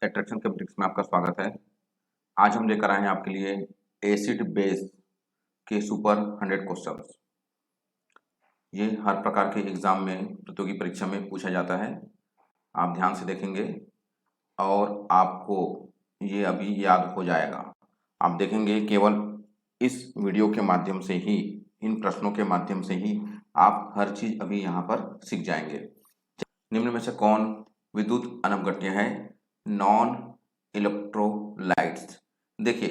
Attraction के BRICS में आपका स्वागत है। आज हम लेकर आए हैं आपके लिए एसिड बेस के सुपर 100 क्वेश्चंस। ये हर प्रकार के एग्जाम में प्रतियोगी परीक्षा में पूछा जाता है। आप ध्यान से देखेंगे और आपको ये अभी याद हो जाएगा। आप देखेंगे केवल इस वीडियो के माध्यम से ही, इन प्रश्नों के माध्यम से ही आप हर चीज अभी यहाँ पर सीख जाएंगे। निम्न में से कौन विद्युत अनवगट्य है? Non electrolytes. देखिए,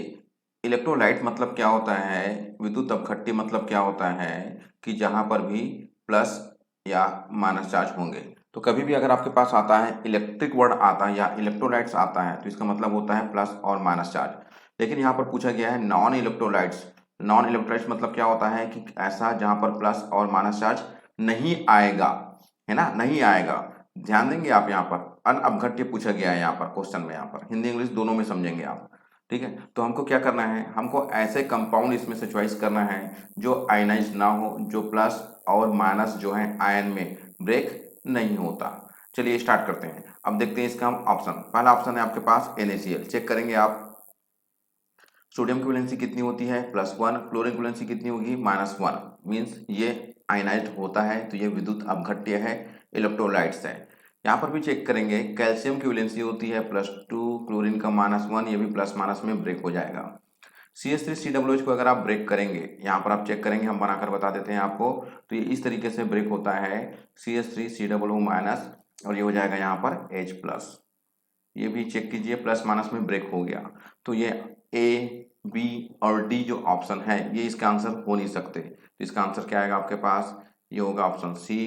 इलेक्ट्रोलाइट मतलब क्या होता है, विद्युत अपघट्य मतलब क्या होता है कि जहां पर भी प्लस या माइनस चार्ज होंगे। तो कभी भी अगर आपके पास आता है इलेक्ट्रिक वर्ड आता है या इलेक्ट्रोलाइट्स आता है तो इसका मतलब होता है प्लस और माइनस चार्ज। लेकिन यहाँ पर पूछा गया है नॉन इलेक्ट्रोलाइट्स। नॉन इलेक्ट्रोलाइट्स मतलब क्या होता है कि ऐसा जहां पर प्लस और माइनस चार्ज नहीं आएगा, है ना, नहीं आएगा। ध्यान देंगे आप, यहाँ पर अनअपघट्य पूछा गया है यहाँ पर क्वेश्चन में, यहाँ पर हिंदी इंग्लिश दोनों में समझेंगे आप। ठीक है, तो हमको क्या करना है, हमको ऐसे कंपाउंड इसमें से चॉइस करना है जो आयनाइज ना हो, जो प्लस और माइनस जो है आयन में ब्रेक नहीं होता। चलिए स्टार्ट करते हैं। अब देखते हैं इसका हम ऑप्शन। पहला ऑप्शन है आपके पास NaCl। चेक करेंगे आप, सोडियम की वैलेंसी कितनी होती है? +1। क्लोरीन की वैलेंसी कितनी होगी? -1। मीन्स ये आयनाइज्ड होता है, तो ये विद्युत अपघट्य है, इलेक्ट्रोलाइट्स है। यहाँ पर भी चेक करेंगे, कैल्शियम की वैलेंसी होती है +2, क्लोरीन का -1, ये भी प्लस माइनस में ब्रेक हो जाएगा। CH3COOH को अगर आप ब्रेक करेंगे, यहाँ पर आप चेक करेंगे, हम बनाकर बता देते हैं आपको, तो ये इस तरीके से ब्रेक होता है CH3COO- और ये हो जाएगा यहाँ पर H+। ये भी चेक कीजिए, प्लस माइनस में ब्रेक हो गया। तो ये A, B और D जो ऑप्शन है ये इसका आंसर हो नहीं सकते। तो इसका आंसर क्या आएगा आपके पास? ये होगा ऑप्शन C,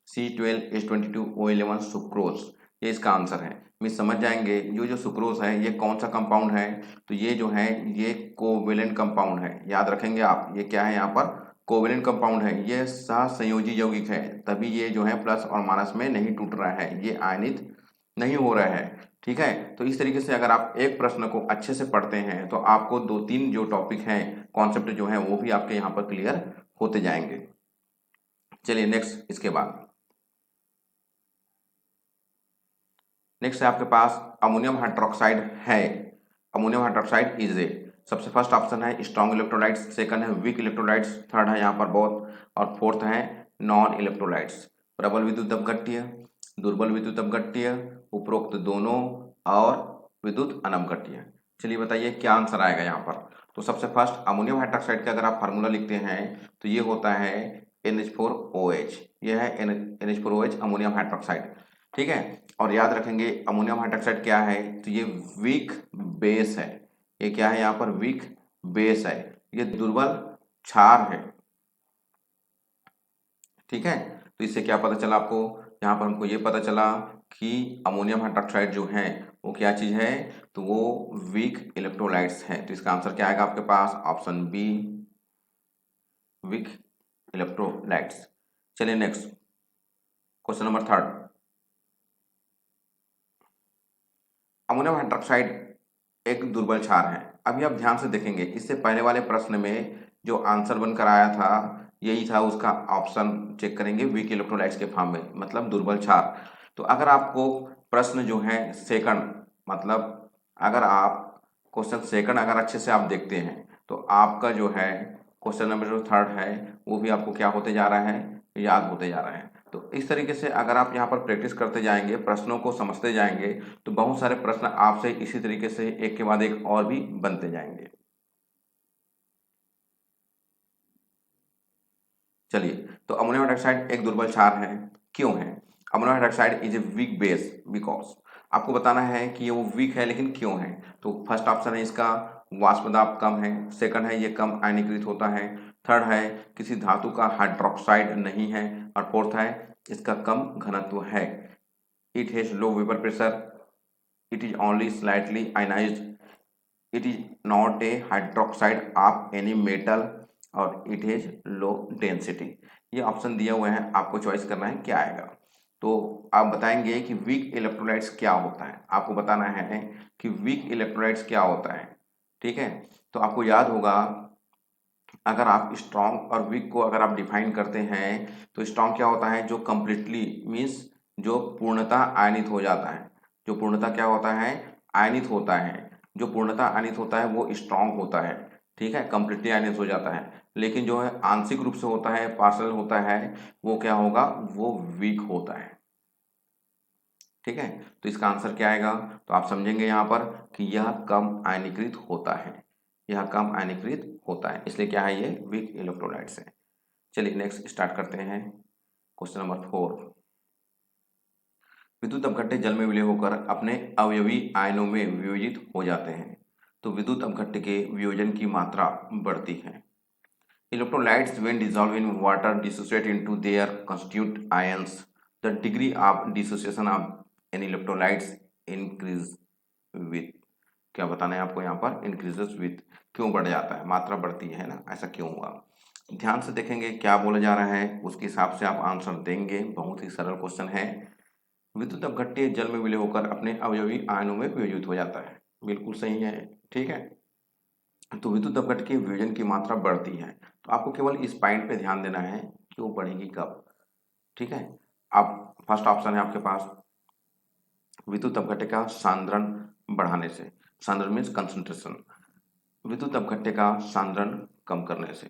C12H22O11 सुक्रोज। ये इसका आंसर है। मिस समझ जाएंगे, जो सुक्रोज है ये कौन सा कंपाउंड है? तो ये जो है ये कोवेलेंट कंपाउंड है। याद रखेंगे आप, ये क्या है यहाँ पर? कोवेलेंट कंपाउंड है। ये सहसंयोजी यौगिक है, तभी ये जो है प्लस और माइनस में नहीं टूट रहा है, ये आयनित नहीं हो रहा है। ठीक है, तो इस तरीके से अगर आप एक प्रश्न को अच्छे से पढ़ते हैं तो आपको 2-3 जो टॉपिक हैं, कॉन्सेप्ट जो है वो भी आपके यहाँ पर क्लियर होते जाएंगे। चलिए नेक्स्ट, इसके बाद नेक्स्ट है आपके पास अमोनियम हाइड्रोक्साइड है। अमोनियम हाइड्रोक्साइड इज ए, सबसे फर्स्ट ऑप्शन है स्ट्रॉन्ग इलेक्ट्रोलाइट्स, सेकंड है वीक इलेक्ट्रोलाइट्स, थर्ड है यहाँ पर बोथ, और फोर्थ है नॉन इलेक्ट्रोलाइट्स। प्रबल विद्युत अपघट्य, दुर्बल विद्युत अपघट्य, उपरोक्त दोनों, और विद्युत अनवगट्य। चलिए बताइए क्या आंसर आएगा यहाँ पर। तो सबसे फर्स्ट अमोनियम हाइड्रोक्साइड का अगर आप फार्मूला लिखते हैं तो ये होता है NH4OH। ये है NH4OH अमोनियम हाइड्रोक्साइड। ठीक है, और याद रखेंगे अमोनियम हाइड्रोक्साइड क्या है, तो ये वीक बेस है। ये क्या है यहाँ पर? वीक बेस है, ये दुर्बल क्षार है। ठीक है, तो इससे क्या पता चला आपको? यहाँ पर हमको ये पता चला कि अमोनियम हाइड्रोक्साइड जो है वो क्या चीज है, तो वो वीक इलेक्ट्रोलाइट्स है। तो इसका आंसर क्या आएगा आपके पास? Option B, weak electrolytes. चलिए next, question number third. Ammonium hydroxide एक दुर्बल क्षार है। अभी आप ध्यान से देखेंगे, इससे पहले वाले प्रश्न में जो आंसर बनकर आया था यही था, उसका ऑप्शन चेक करेंगे वीक इलेक्ट्रोलाइट्स के फॉर्म में, मतलब दुर्बल क्षार। तो अगर आपको प्रश्न जो है सेकंड, मतलब अगर आप क्वेश्चन सेकंड अगर अच्छे से आप देखते हैं तो आपका जो है क्वेश्चन नंबर जो थर्ड है वो भी आपको क्या होते जा रहा है? याद होते जा रहा है। तो इस तरीके से अगर आप यहाँ पर प्रैक्टिस करते जाएंगे, प्रश्नों को समझते जाएंगे, तो बहुत सारे प्रश्न आपसे इसी तरीके से एक के बाद एक और भी बनते जाएंगे। चलिए, तो अमोनियम हाइड्रोक्साइड एक दुर्बल क्षार है, क्यों है? Ammonium hydroxide is a weak base because, आपको बताना है कि ये वो वीक है, लेकिन क्यों है। तो फर्स्ट ऑप्शन है इसका वाष्प दाब कम है, सेकंड है ये कम आयनीकृत होता है, थर्ड है किसी धातु का हाइड्रोक्साइड नहीं है, और फोर्थ है इसका कम घनत्व है। It has low vapour pressure, it is only slightly ionized, it is not a hydroxide of any metal, और it has low density। ये ऑप्शन दिए हुए हैं, आपको चॉइस करना है क्या आएगा। तो आप बताएंगे कि वीक इलेक्ट्रोलाइट्स क्या होता है, आपको बताना है कि वीक इलेक्ट्रोलाइट्स क्या होता है। ठीक है, तो आपको याद होगा, अगर आप स्ट्रॉन्ग और वीक को अगर आप डिफाइन करते हैं तो स्ट्रॉन्ग क्या होता है? जो कंप्लीटली मीन्स जो पूर्णतः आयनित हो जाता है। जो पूर्णतः क्या होता है? आयनित होता है, जो पूर्णतः आयनित होता है वो स्ट्रांग होता है, ठीक है, कंप्लीटली आयनित हो जाता है। लेकिन जो है आंशिक रूप से होता है, पार्शियल होता है, वो क्या होगा, वो वीक होता है, ठीक है। तो इसका आंसर क्या आएगा, तो आप समझेंगे यहाँ पर कि यह कम आयनीकृत होता है, यह कम आयनीकृत होता है, इसलिए क्या है, ये वीक इलेक्ट्रोलाइट्स है। चलिए नेक्स्ट स्टार्ट करते हैं। Question number 4। विद्युत अपघट्य जल में विलय होकर अपने अवयवी आयनों में वियोजित हो जाते हैं, तो विद्युत अपघट्य के वियोजन की मात्रा बढ़ती है। Electrolytes, when dissolved in water, dissociate into their constituent ions. The degree of dissociation of an electrolytes increase with, क्या बताना है आपको यहाँ पर, increases with, क्यों बढ़ जाता है, मात्रा बढ़ती है ना, ऐसा क्यों हुआ। ध्यान से देखेंगे क्या बोला जा रहा है, उसके हिसाब से आप आंसर देंगे। बहुत ही सरल क्वेश्चन है। विद्युत अपघट्य जल में विलय होकर अपने अवयवी आयनों में वियोजित हो जाता है, बिल्कुल सही है, ठीक है। तो विद्युत अपघट्य के वियोजन की मात्रा बढ़ती है, तो आपको केवल इस पॉइंट पे ध्यान देना है कि वो बढ़ेगी कब, ठीक है। आप फर्स्ट ऑप्शन है आपके पास, विद्युत अपघट्य का सांद्रण बढ़ाने से, सांद्रण मीन्स कंसंट्रेशन, विद्युत अपघट्य का सांद्रण कम करने से,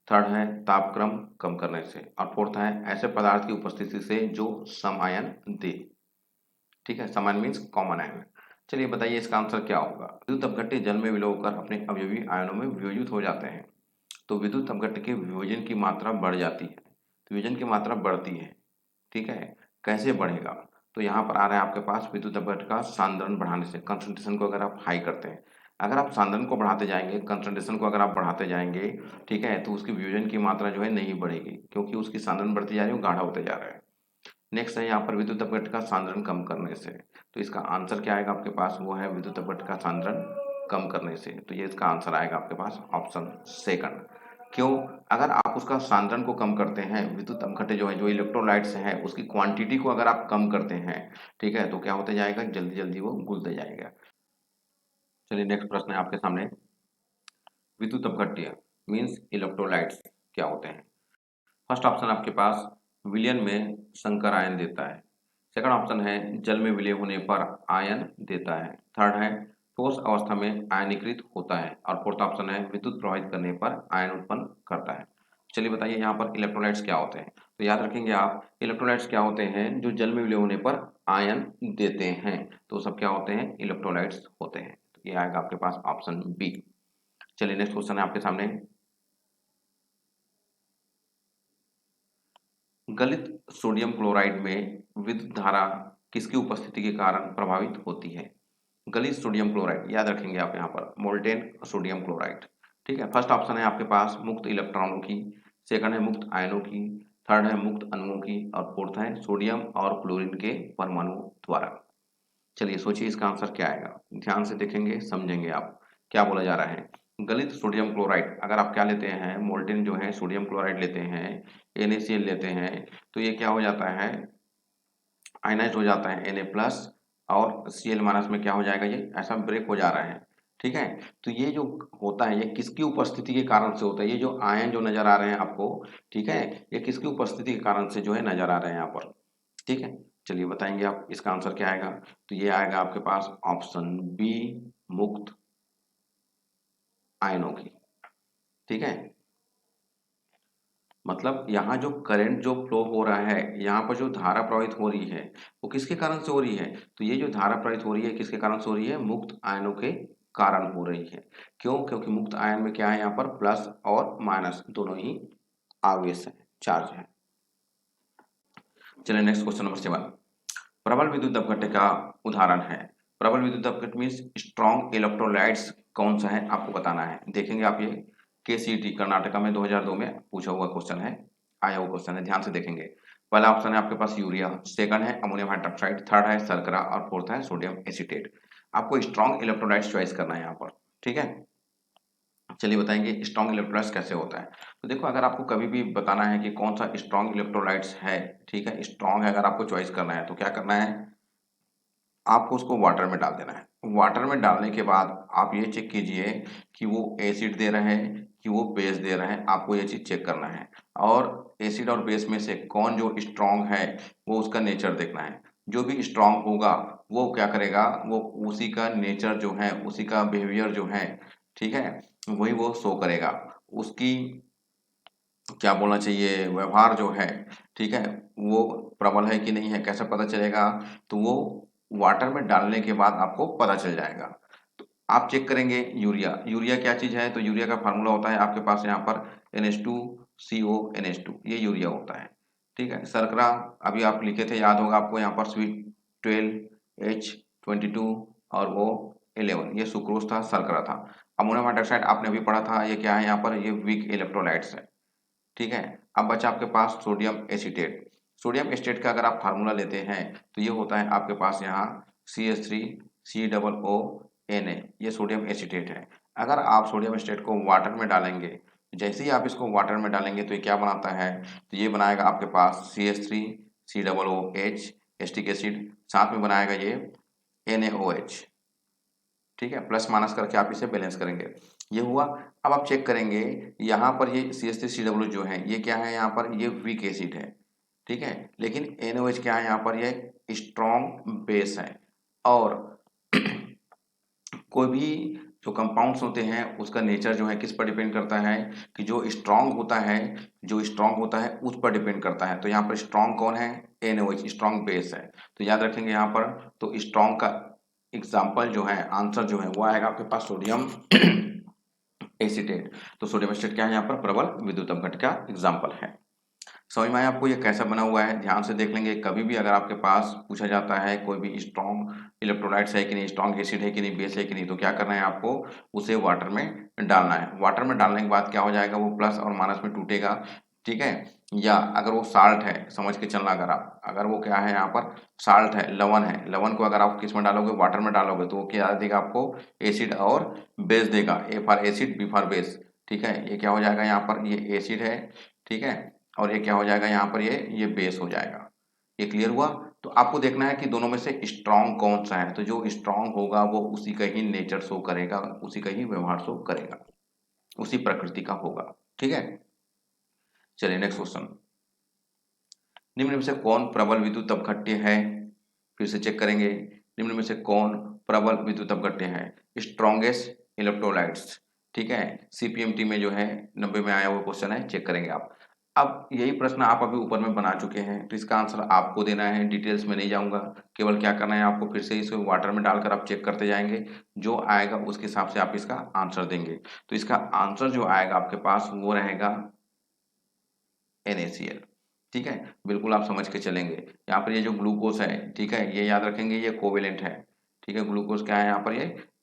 थर्ड है तापक्रम कम करने से, और फोर्थ है ऐसे पदार्थ की उपस्थिति से जो समायन दे, ठीक है, समान मीन्स कॉमन आयन। चलिए बताइए इसका आंसर क्या होगा। विद्युत अपघट्य जल में विलय होकर अपने अवयवी आयनों में वियोजित हो जाते हैं, तो विद्युत अपघट्य के वियोजन की मात्रा बढ़ जाती है, तो वियोजन की मात्रा बढ़ती है, ठीक है। कैसे बढ़ेगा, तो यहाँ पर आ रहा है आपके पास विद्युत अपघट्य का सांद्रण बढ़ाने से, कंसंट्रेशन को अगर आप हाई करते हैं, अगर आप सांद्रण को बढ़ाते जाएंगे, कंसंट्रेशन को अगर आप बढ़ाते जाएंगे, ठीक है, तो उसकी वियोजन की मात्रा जो है नहीं बढ़ेगी, क्योंकि उसकी सांद्रण बढ़ती जा रही है, वो गाढ़ा होते जा रहा है। नेक्स्ट है यहाँ पर विद्युत अपघट्य का सांद्रण कम करने से, तो इसका आंसर क्या आएगा आपके पास, वो है विद्युत अपघट्य का सांद्रण कम करने से, तो ये इसका आंसर आएगा आपके पास ऑप्शन सेकंड। क्यों, अगर आप उसका सांद्रण को कम करते हैं, विद्युत अपघट्य जो है, जो इलेक्ट्रोलाइट्स है, उसकी क्वांटिटी को अगर आप कम करते हैं, ठीक है, तो क्या होते जाएगा, जल्दी जल्दी वो घुलते जाएगा। चलिए नेक्स्ट प्रश्न है आपके सामने, विद्युत अपघट्य मीन्स इलेक्ट्रोलाइट्स क्या होते हैं। फर्स्ट ऑप्शन आपके पास विलयन में संकर आयन देता है, सेकंड ऑप्शन है जल में विलय होने पर आयन देता है, थर्ड है ठोस अवस्था में आयनीकृत होता है, और फोर्थ ऑप्शन है विद्युत प्रवाहित करने पर आयन उत्पन्न करता है। चलिए बताइए यहाँ पर इलेक्ट्रोलाइट्स क्या होते हैं, तो याद रखेंगे आप, इलेक्ट्रोलाइट्स क्या होते हैं, जो जल में विलय होने पर आयन देते हैं, तो सब क्या होते हैं, इलेक्ट्रोलाइट्स होते हैं, तो ये आएगा आपके पास ऑप्शन बी। चलिए नेक्स्ट क्वेश्चन है आपके सामने, गलित सोडियम क्लोराइड में विद्युत धारा किसकी उपस्थिति के कारण प्रभावित होती है। गलित सोडियम क्लोराइड, याद रखेंगे आप यहाँ पर मोल्टेन सोडियम क्लोराइड, ठीक है। फर्स्ट ऑप्शन है आपके पास मुक्त इलेक्ट्रॉनों की, सेकंड है मुक्त आयनों की, थर्ड है मुक्त अणुओं की, और फोर्थ है सोडियम और क्लोरीन के परमाणुओं द्वारा। चलिए सोचिए इसका आंसर क्या आएगा, ध्यान से देखेंगे समझेंगे आप क्या बोला जा रहा है। गलित सोडियम क्लोराइड, अगर आप क्या लेते हैं, मोल्टेन जो है सोडियम क्लोराइड लेते हैं, NaCl लेते हैं, तो ये क्या हो जाता है, आयनाइज हो जाता है Na+, और Cl- में क्या हो जाएगा, ये ऐसा ब्रेक हो जा रहा है, ठीक है। तो ये जो होता है, ये किसकी उपस्थिति के कारण से होता है, ये जो आयन जो नजर आ रहे हैं आपको, ठीक है, ये किसकी उपस्थिति के कारण से जो है नजर आ रहे हैं यहाँ पर, ठीक है। चलिए बताएंगे आप इसका आंसर क्या आएगा, तो ये आएगा आपके पास ऑप्शन बी, मुक्त आयनों की, ठीक है। मतलब यहाँ जो करंट जो फ्लो हो रहा है, यहाँ पर जो धारा प्रवाहित हो रही है, वो किसके कारण से हो रही है, तो ये जो धारा प्रवाहित हो रही है किसके कारण से हो रही है, मुक्त आयनों के कारण हो रही है। क्यों, क्योंकि मुक्त आयन में क्या है, यहाँ पर प्लस और माइनस दोनों ही आवेश है, चार्ज है। चलिए नेक्स्ट क्वेश्चन नंबर 7, प्रबल विद्युत अपघट्य का उदाहरण है। प्रबल विद्युत अपघट्य मीन्स स्ट्रॉन्ग इलेक्ट्रोलाइट्स कौन सा है आपको बताना है। देखेंगे आप, ये KCET कर्नाटका में 2002 में पूछा हुआ क्वेश्चन है, आया हुआ क्वेश्चन है, ध्यान से देखेंगे। पहला ऑप्शन है आपके पास यूरिया, सेकंड है अमोनियम हाइड्रोक्साइड, थर्ड है शर्करा, और फोर्थ है सोडियम एसीटेट। आपको स्ट्रॉन्ग इलेक्ट्रोलाइट्स चॉइस करना है यहाँ पर, ठीक है। चलिए बताएंगे स्ट्रॉन्ग इलेक्ट्रोलाइट्स कैसे होता है। तो देखो, अगर आपको कभी भी बताना है कि कौन सा स्ट्रॉन्ग इलेक्ट्रोलाइट्स है, ठीक है, स्ट्रॉन्ग है, अगर आपको चॉइस करना है, तो क्या करना है, आपको उसको वाटर में डाल देना है। वाटर में डालने के बाद आप ये चेक कीजिए कि वो एसिड दे रहे हैं कि वो बेस दे रहे हैं, आपको ये चीज चेक करना है। और एसिड और बेस में से कौन जो स्ट्रॉन्ग है, वो उसका नेचर देखना है। जो भी स्ट्रांग होगा वो क्या करेगा, वो उसी का नेचर जो है, उसी का बिहेवियर जो है, ठीक है, वही वो शो करेगा। उसकी क्या बोलना चाहिए, व्यवहार जो है, ठीक है, वो प्रबल है कि नहीं है, कैसे पता चलेगा, तो वो वाटर में डालने के बाद आपको पता चल जाएगा। तो आप चेक करेंगे यूरिया, यूरिया क्या चीज है, तो यूरिया का फार्मूला होता है आपके पास यहाँ पर NH2CO NH2, ये यूरिया होता है, ठीक है। शर्करा अभी आप लिखे थे, याद होगा आपको, यहाँ पर स्वीट 12H22 और वो 11, ये सुक्रोज था, शर्करा था। अमोनियम हाइड्रोक्साइड आपने अभी पढ़ा था, ये क्या है यहाँ पर, ये वीक इलेक्ट्रोलाइट्स है, ठीक है। अब बचा आपके पास सोडियम एसीटेट। सोडियम एसीटेट का अगर आप फार्मूला लेते हैं तो ये होता है आपके पास यहाँ CH3COO Na, ये सोडियम एसीटेट है। अगर आप सोडियम एसीटेट को वाटर में डालेंगे, जैसे ही आप इसको वाटर में डालेंगे तो ये क्या बनाता है, तो ये बनाएगा आपके पास CH3COOH एस्टिक एसिड, साथ में बनाएगा ये NaOH, ठीक है। प्लस माइनस करके आप इसे बैलेंस करेंगे, ये हुआ। अब आप चेक करेंगे यहाँ पर ये CH3COO जो है, ये क्या है, यहाँ पर ये वीक एसिड है, ठीक है। लेकिन NaOH क्या है, यहाँ पर ये स्ट्रॉन्ग बेस है। और कोई भी जो कंपाउंड्स होते हैं उसका नेचर जो है किस पर डिपेंड करता है, कि जो स्ट्रॉन्ग होता है, जो स्ट्रॉन्ग होता है उस पर डिपेंड करता है। तो यहाँ पर स्ट्रॉन्ग कौन है, NaOH, स्ट्रॉन्ग बेस है। तो याद रखेंगे यहाँ पर, तो स्ट्रॉन्ग का एग्जाम्पल जो है, आंसर जो है वो आएगा आपके पास सोडियम एसीटेट। तो सोडियम एसीटेट क्या है, यहाँ पर प्रबल विद्युत अपघट्य का एग्जाम्पल है। समझ में आया आपको ये कैसा बना हुआ है, ध्यान से देख लेंगे। कभी भी अगर आपके पास पूछा जाता है कोई भी स्ट्रॉन्ग इलेक्ट्रोलाइट्स है कि नहीं, स्ट्रॉन्ग एसिड है कि नहीं, बेस है कि नहीं, तो क्या करना है आपको, उसे वाटर में डालना है। वाटर में डालने के बाद क्या हो जाएगा, वो प्लस और माइनस में टूटेगा, ठीक है। या अगर वो साल्ट है, समझ के चलना, अगर वो क्या है यहाँ पर साल्ट है, लवण है, लवण को अगर आप किस में डालोगे, वाटर में डालोगे, तो वो क्या देगा आपको, एसिड और बेस देगा, A for acid, B for base, ठीक है। ये क्या हो जाएगा यहाँ पर, ये एसिड है, ठीक है, और ये क्या हो जाएगा यहाँ पर, ये बेस हो जाएगा। ये क्लियर हुआ। तो आपको देखना है कि दोनों में से स्ट्रॉन्ग कौन सा है, तो जो स्ट्रॉन्ग होगा वो उसी का ही नेचर शो करेगा, उसी का ही व्यवहार शो करेगा, उसी प्रकृति का होगा, ठीक है। चलिए नेक्स्ट क्वेश्चन, निम्न में से कौन प्रबल विद्युत अपघट्य है, फिर से चेक करेंगे, निम्न में से कौन प्रबल विद्युत अपघट्य है, स्ट्रॉन्गेस्ट इलेक्ट्रोलाइट्स, ठीक है। CPMT में जो है 90 में आया हुआ क्वेश्चन है, चेक करेंगे आप। अब यही प्रश्न आप अभी ऊपर में बना चुके हैं, तो इसका आंसर आपको देना है, डिटेल्स में नहीं जाऊंगा। केवल क्या करना है आपको, फिर से इसको वाटर में डालकर आप चेक करते जाएंगे, जो आएगा उसके हिसाब से आप इसका आंसर देंगे। तो इसका आंसर जो आएगा आपके पास वो रहेगा NaCl, ठीक है। बिल्कुल आप समझ के चलेंगे। यहाँ पर ये जो ग्लूकोज है, ठीक है, ये याद रखेंगे, ये कोवेलेंट है, ठीक है। ग्लूकोज क्या है यहाँ पर,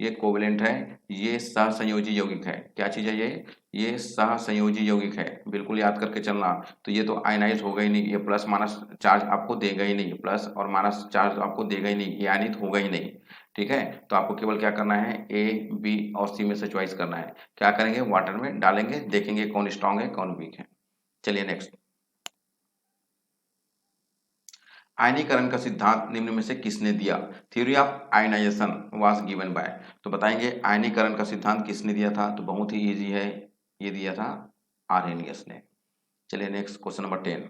ये कोवेलेंट है, ये सहसंयोजी यौगिक है। क्या चीज है ये सहसंयोजी यौगिक है, बिल्कुल याद करके चलना। तो ये तो आयनाइज होगा ही नहीं, ये प्लस माइनस चार्ज आपको देगा ही नहीं, प्लस और माइनस चार्ज आपको देगा ही नहीं, ये आयनित होगा ही नहीं, ठीक है। तो आपको केवल क्या करना है, A, B और C में से चॉइस करना है। क्या करेंगे, वाटर में डालेंगे, देखेंगे कौन स्ट्रांग है कौन वीक है। चलिए नेक्स्ट, आयनीकरण का सिद्धांत निम्न में से किसने दिया, theory of ionisation was given by. तो बताएंगे आयनीकरण का सिद्धांत किसने दिया था, तो बहुत ही इजी है, ये दिया था आर्हेनियस ने। चलिए नेक्स्ट क्वेश्चन नंबर 10,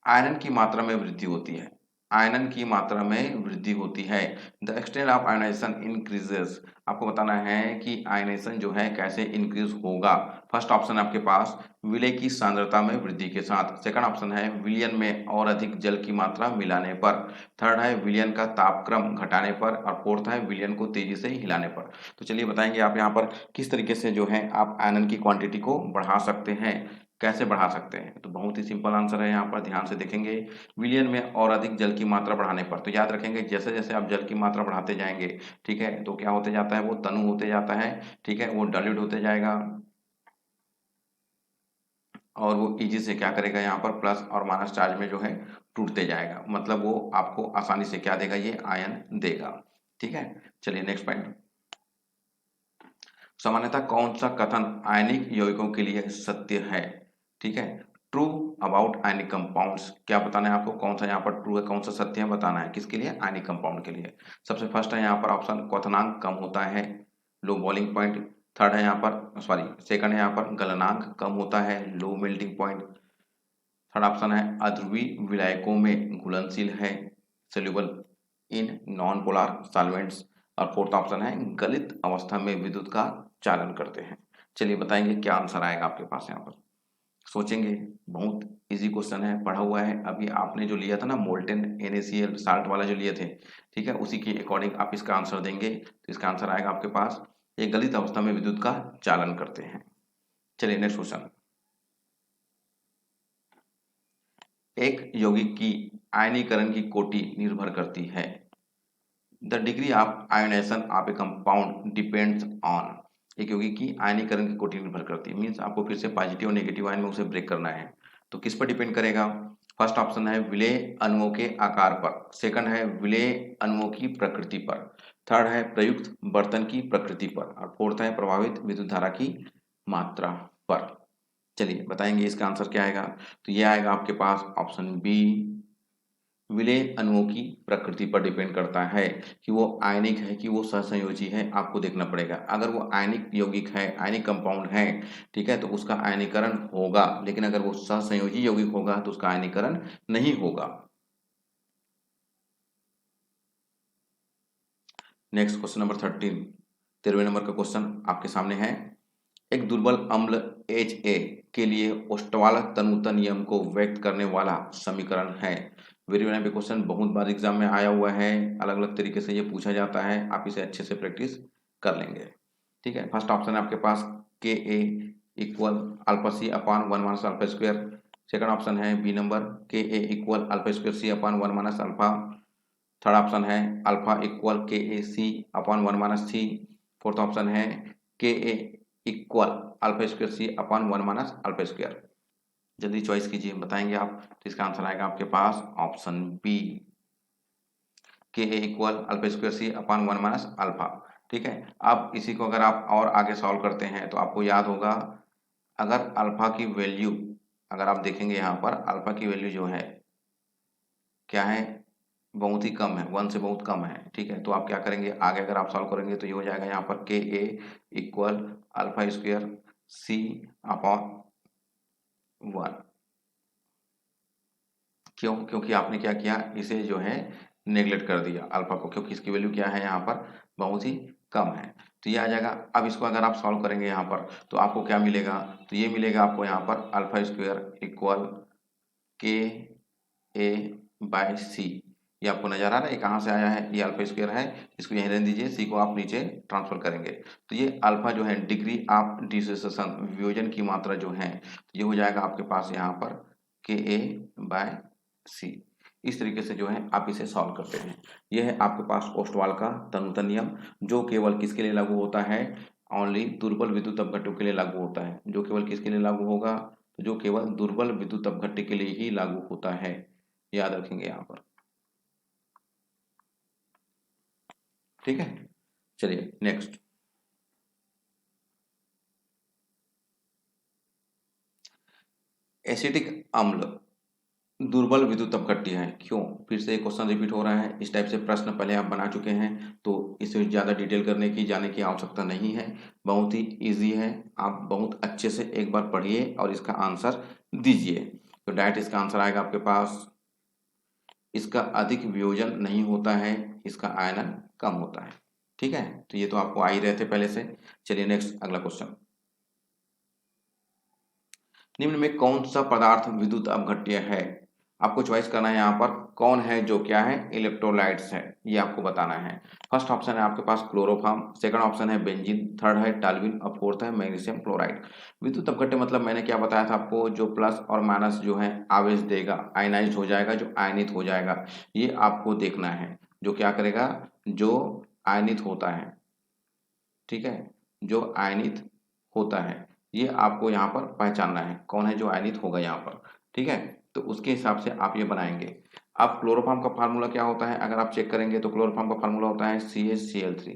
आयरन की मात्रा में वृद्धि होती है, आयरन की मात्रा में वृद्धि होती है, the extent of ionisation increases. आपको बताना है कि आयनाइजेशन जो है कैसे इंक्रीज होगा। फर्स्ट ऑप्शन आपके पास विलय की सांद्रता में वृद्धि के साथ, सेकंड ऑप्शन है विलयन में और अधिक जल की मात्रा मिलाने पर, थर्ड है विलयन का तापक्रम घटाने पर, और फोर्थ है विलयन को तेजी से हिलाने पर। तो चलिए बताएंगे आप यहाँ पर किस तरीके से जो है आप आयरन की क्वांटिटी को बढ़ा सकते हैं, कैसे बढ़ा सकते हैं। तो बहुत ही सिंपल आंसर है, यहाँ पर ध्यान से देखेंगे, विलयन में और अधिक जल की मात्रा बढ़ाने पर। तो याद रखेंगे जैसे जैसे आप जल की मात्रा बढ़ाते जाएंगे, ठीक है, तो क्या होते जाता है, वो तनु होते जाता है, ठीक है, वो डाइल्यूट होते जाएगा, और वो इजी से क्या करेगा, यहाँ पर प्लस और माइनस चार्ज में जो है टूटते जाएगा, मतलब वो आपको आसानी से क्या देगा, ये आयन देगा, ठीक है। चलिए नेक्स्ट पॉइंट, सामान्यतः कौन सा कथन आयनिक यौगिकों के लिए सत्य है, ठीक है। ट्रू अबाउट आयनिक कंपाउंड्स, क्या बताना है आपको, कौन सा यहाँ पर ट्रू है, कौन सा सत्य है, बताना है किसके लिए, आयनिक कंपाउंड के लिए। सबसे फर्स्ट है यहाँ पर ऑप्शन क्वथनांक कम होता है, लो बॉइलिंग पॉइंट। थर्ड है यहाँ पर, सॉरी, सेकंड है यहाँ पर गलनांक कम होता है, low melting point. Third option है अध्रुवी विलायकों में घुलनशील है, soluble in non polar solvents, और फोर्थ ऑप्शन है गलित अवस्था में विद्युत का चालन करते हैं। चलिए बताएंगे क्या आंसर आएगा आपके पास यहाँ पर। सोचेंगे, बहुत इजी क्वेश्चन है, पढ़ा हुआ है, अभी आपने जो लिया था ना मोल्टेन NaCl साल्ट वाला जो लिए थे, ठीक है, उसी के अकॉर्डिंग आप इसका आंसर देंगे। तो इसका आंसर आएगा आपके पास, ये गलित अवस्था में विद्युत का चालन करते हैं। चलिए नेक्स्ट क्वेश्चन। एक यौगिक की आयनीकरण की कोटि निर्भर करती है, the degree of ionisation of a compound depends on. एक यौगिक की आयनीकरण की कोटि निर्भर करती है, मीन्स आपको फिर से पॉजिटिव और नेगेटिव आयन में उसे ब्रेक करना है। तो किस पर डिपेंड करेगा? फर्स्ट ऑप्शन है विलेय अणुओं के आकार पर, सेकंड है विलेय अणुओं की प्रकृति पर, थर्ड है प्रयुक्त बर्तन की प्रकृति पर, और फोर्थ है प्रभावित विद्युत धारा की मात्रा पर। चलिए बताएंगे इसका आंसर क्या आएगा। तो ये आएगा आपके पास ऑप्शन बी, विलेय अणुओं की प्रकृति पर डिपेंड करता है कि वो आयनिक है कि वो सहसंयोजी है, आपको देखना पड़ेगा। अगर वो आयनिक यौगिक है, आयनिक कंपाउंड है, ठीक है, तो उसका आयनीकरण होगा, लेकिन अगर वो सहसंयोजी यौगिक होगा तो उसका आयनीकरण नहीं होगा। नेक्स्ट क्वेश्चन नंबर 13, 13वें नंबर का क्वेश्चन आपके सामने है। एक दुर्बल अम्ल Ha के लिए ओस्टवाल तन्वता नियम को व्यक्त करने वाला समीकरण है। वेरी वेरी क्वेश्चन, बहुत बार एग्जाम में आया हुआ है, अलग अलग तरीके से ये पूछा जाता है, आप इसे अच्छे से प्रैक्टिस कर लेंगे। ठीक है, फर्स्ट ऑप्शन है आपके पास Ka equal alpha C upon 1 minus alpha square, second option है B number Ka equal alpha square C upon 1 minus alpha, third option है alpha equal Ka C upon 1 minus C, fourth option है Ka equal alpha square C upon 1 minus alpha square. जल्दी choice कीजिए, बताएंगे आप। तो इसका answer आएगा आपके पास option B, Ka equal alpha square C upon 1 minus alpha. ठीक है, अब इसी को अगर आप और आगे सॉल्व करते हैं तो आपको याद होगा, अगर अल्फा की वैल्यू, अगर आप देखेंगे यहाँ पर अल्फा की वैल्यू जो है क्या है, बहुत ही कम है, 1 से बहुत कम है। ठीक है, तो आप क्या करेंगे, आगे अगर आप सॉल्व करेंगे तो ये हो जाएगा यहाँ पर Ka equal alpha square C upon 1। क्यों? क्योंकि आपने क्या किया, इसे जो है नेग्लेक्ट कर दिया अल्फा को, क्योंकि इसकी वैल्यू क्या है यहाँ पर, बहुत ही कम है। तो ये आ जाएगा। अब इसको अगर आप सॉल्व करेंगे यहाँ पर तो आपको क्या मिलेगा, तो ये मिलेगा आपको यहाँ पर alpha square equal Ka by C. ये आपको नजर आ रहा है ये कहाँ से आया है, ये अल्फा स्क्वायर है, इसको यहीं रहने दीजिए, सी को आप नीचे ट्रांसफर करेंगे। तो ये अल्फा जो है डिग्री ऑफ डिसोसिएशन, वियोजन की मात्रा जो है, तो ये हो जाएगा आपके पास यहाँ पर Ka बाय सी। इस तरीके से जो है आप इसे सॉल्व करते हैं। यह है आपके पास ओस्टवाल का तन्वता नियम, जो केवल किसके लिए लागू होता है, ओनली दुर्बल विद्युत अपघट्टों के लिए लागू होता है। जो केवल किसके लिए लागू होगा, तो जो केवल दुर्बल विद्युत अपघट्ट के लिए ही लागू होता है, याद रखेंगे यहाँ पर। ठीक है, चलिए नेक्स्ट। एसिटिक अम्ल दुर्बल विद्युत अपघट्य है, क्यों? फिर से क्वेश्चन रिपीट हो रहा है। इस टाइप से प्रश्न पहले आप बना चुके हैं, तो इसे ज़्यादा डिटेल करने की जाने की आवश्यकता नहीं है, बहुत ही इजी है। आप बहुत अच्छे से एक बार पढ़िए और इसका आंसर दीजिए। तो डायरेक्ट इसका आंसर आएगा आपके पास, इसका अधिक वियोजन नहीं होता है, इसका आयनन कम होता है। ठीक है, तो ये तो आपको आ ही रहे थे पहले से। चलिए नेक्स्ट, अगला क्वेश्चन। निम्न में कौन सा पदार्थ विद्युत अपघट्य है? आपको चॉइस करना है यहाँ पर, कौन है जो क्या है, इलेक्ट्रोलाइट्स है, ये आपको बताना है। फर्स्ट ऑप्शन है आपके पास क्लोरोफॉर्म, सेकंड ऑप्शन है बेंजीन, थर्ड है टाल्विन और फोर्थ है मैग्नीशियम क्लोराइड। विद्युत अपघट्य मतलब मैंने क्या बताया था आपको, जो प्लस और माइनस जो है आवेश देगा, आयनाइज हो जाएगा, जो आयनित हो जाएगा, ये आपको देखना है। जो क्या करेगा, जो आयनित होता है, ठीक है, जो आयनित होता है, ये आपको यहाँ पर पहचानना है, कौन है जो आयनित होगा यहाँ पर। ठीक है, तो उसके हिसाब से आप ये बनाएंगे। अब क्लोरोफॉर्म का फार्मूला क्या होता है, अगर आप चेक करेंगे तो क्लोरोफॉर्म का फार्मूला होता है CH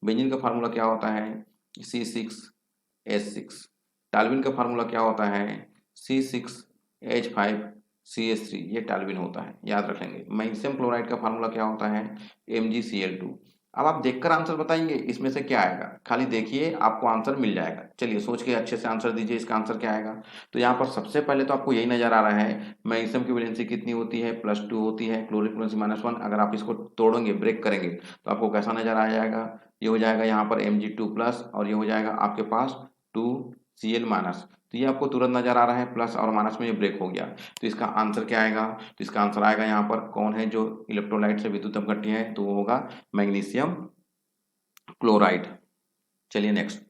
बेंजीन का फार्मूला क्या होता है, C6H6। टाल्विन का फार्मूला क्या होता है, C6H5CH3, ये टाल्विन होता है, याद रख लेंगे। मैग्नीशियम क्लोराइड का फार्मूला क्या होता है, MgCl2। अब आप देखकर आंसर बताएंगे इसमें से क्या आएगा, खाली देखिए आपको आंसर मिल जाएगा। चलिए सोच के अच्छे से आंसर दीजिए, इसका आंसर क्या आएगा। तो यहाँ पर सबसे पहले तो आपको यही नजर आ रहा है, मैग्नीशियम की वैलेंसी कितनी होती है, +2 होती है, क्लोरीन वैलेंसी -1। अगर आप इसको तोड़ोगे, ब्रेक करेंगे, तो आपको कैसा नजर आ जाएगा, ये हो जाएगा यहाँ पर Mg2+ और ये हो जाएगा आपके पास 2Cl-। तो ये आपको तुरंत नजर आ रहा है, प्लस और माइनस में ये ब्रेक हो गया। तो इसका आंसर क्या आएगा, तो इसका आंसर आएगा यहाँ पर कौन है जो इलेक्ट्रोलाइट से विद्युत अपघट्य है, तो वो होगा मैग्नीशियम क्लोराइड। चलिए नेक्स्ट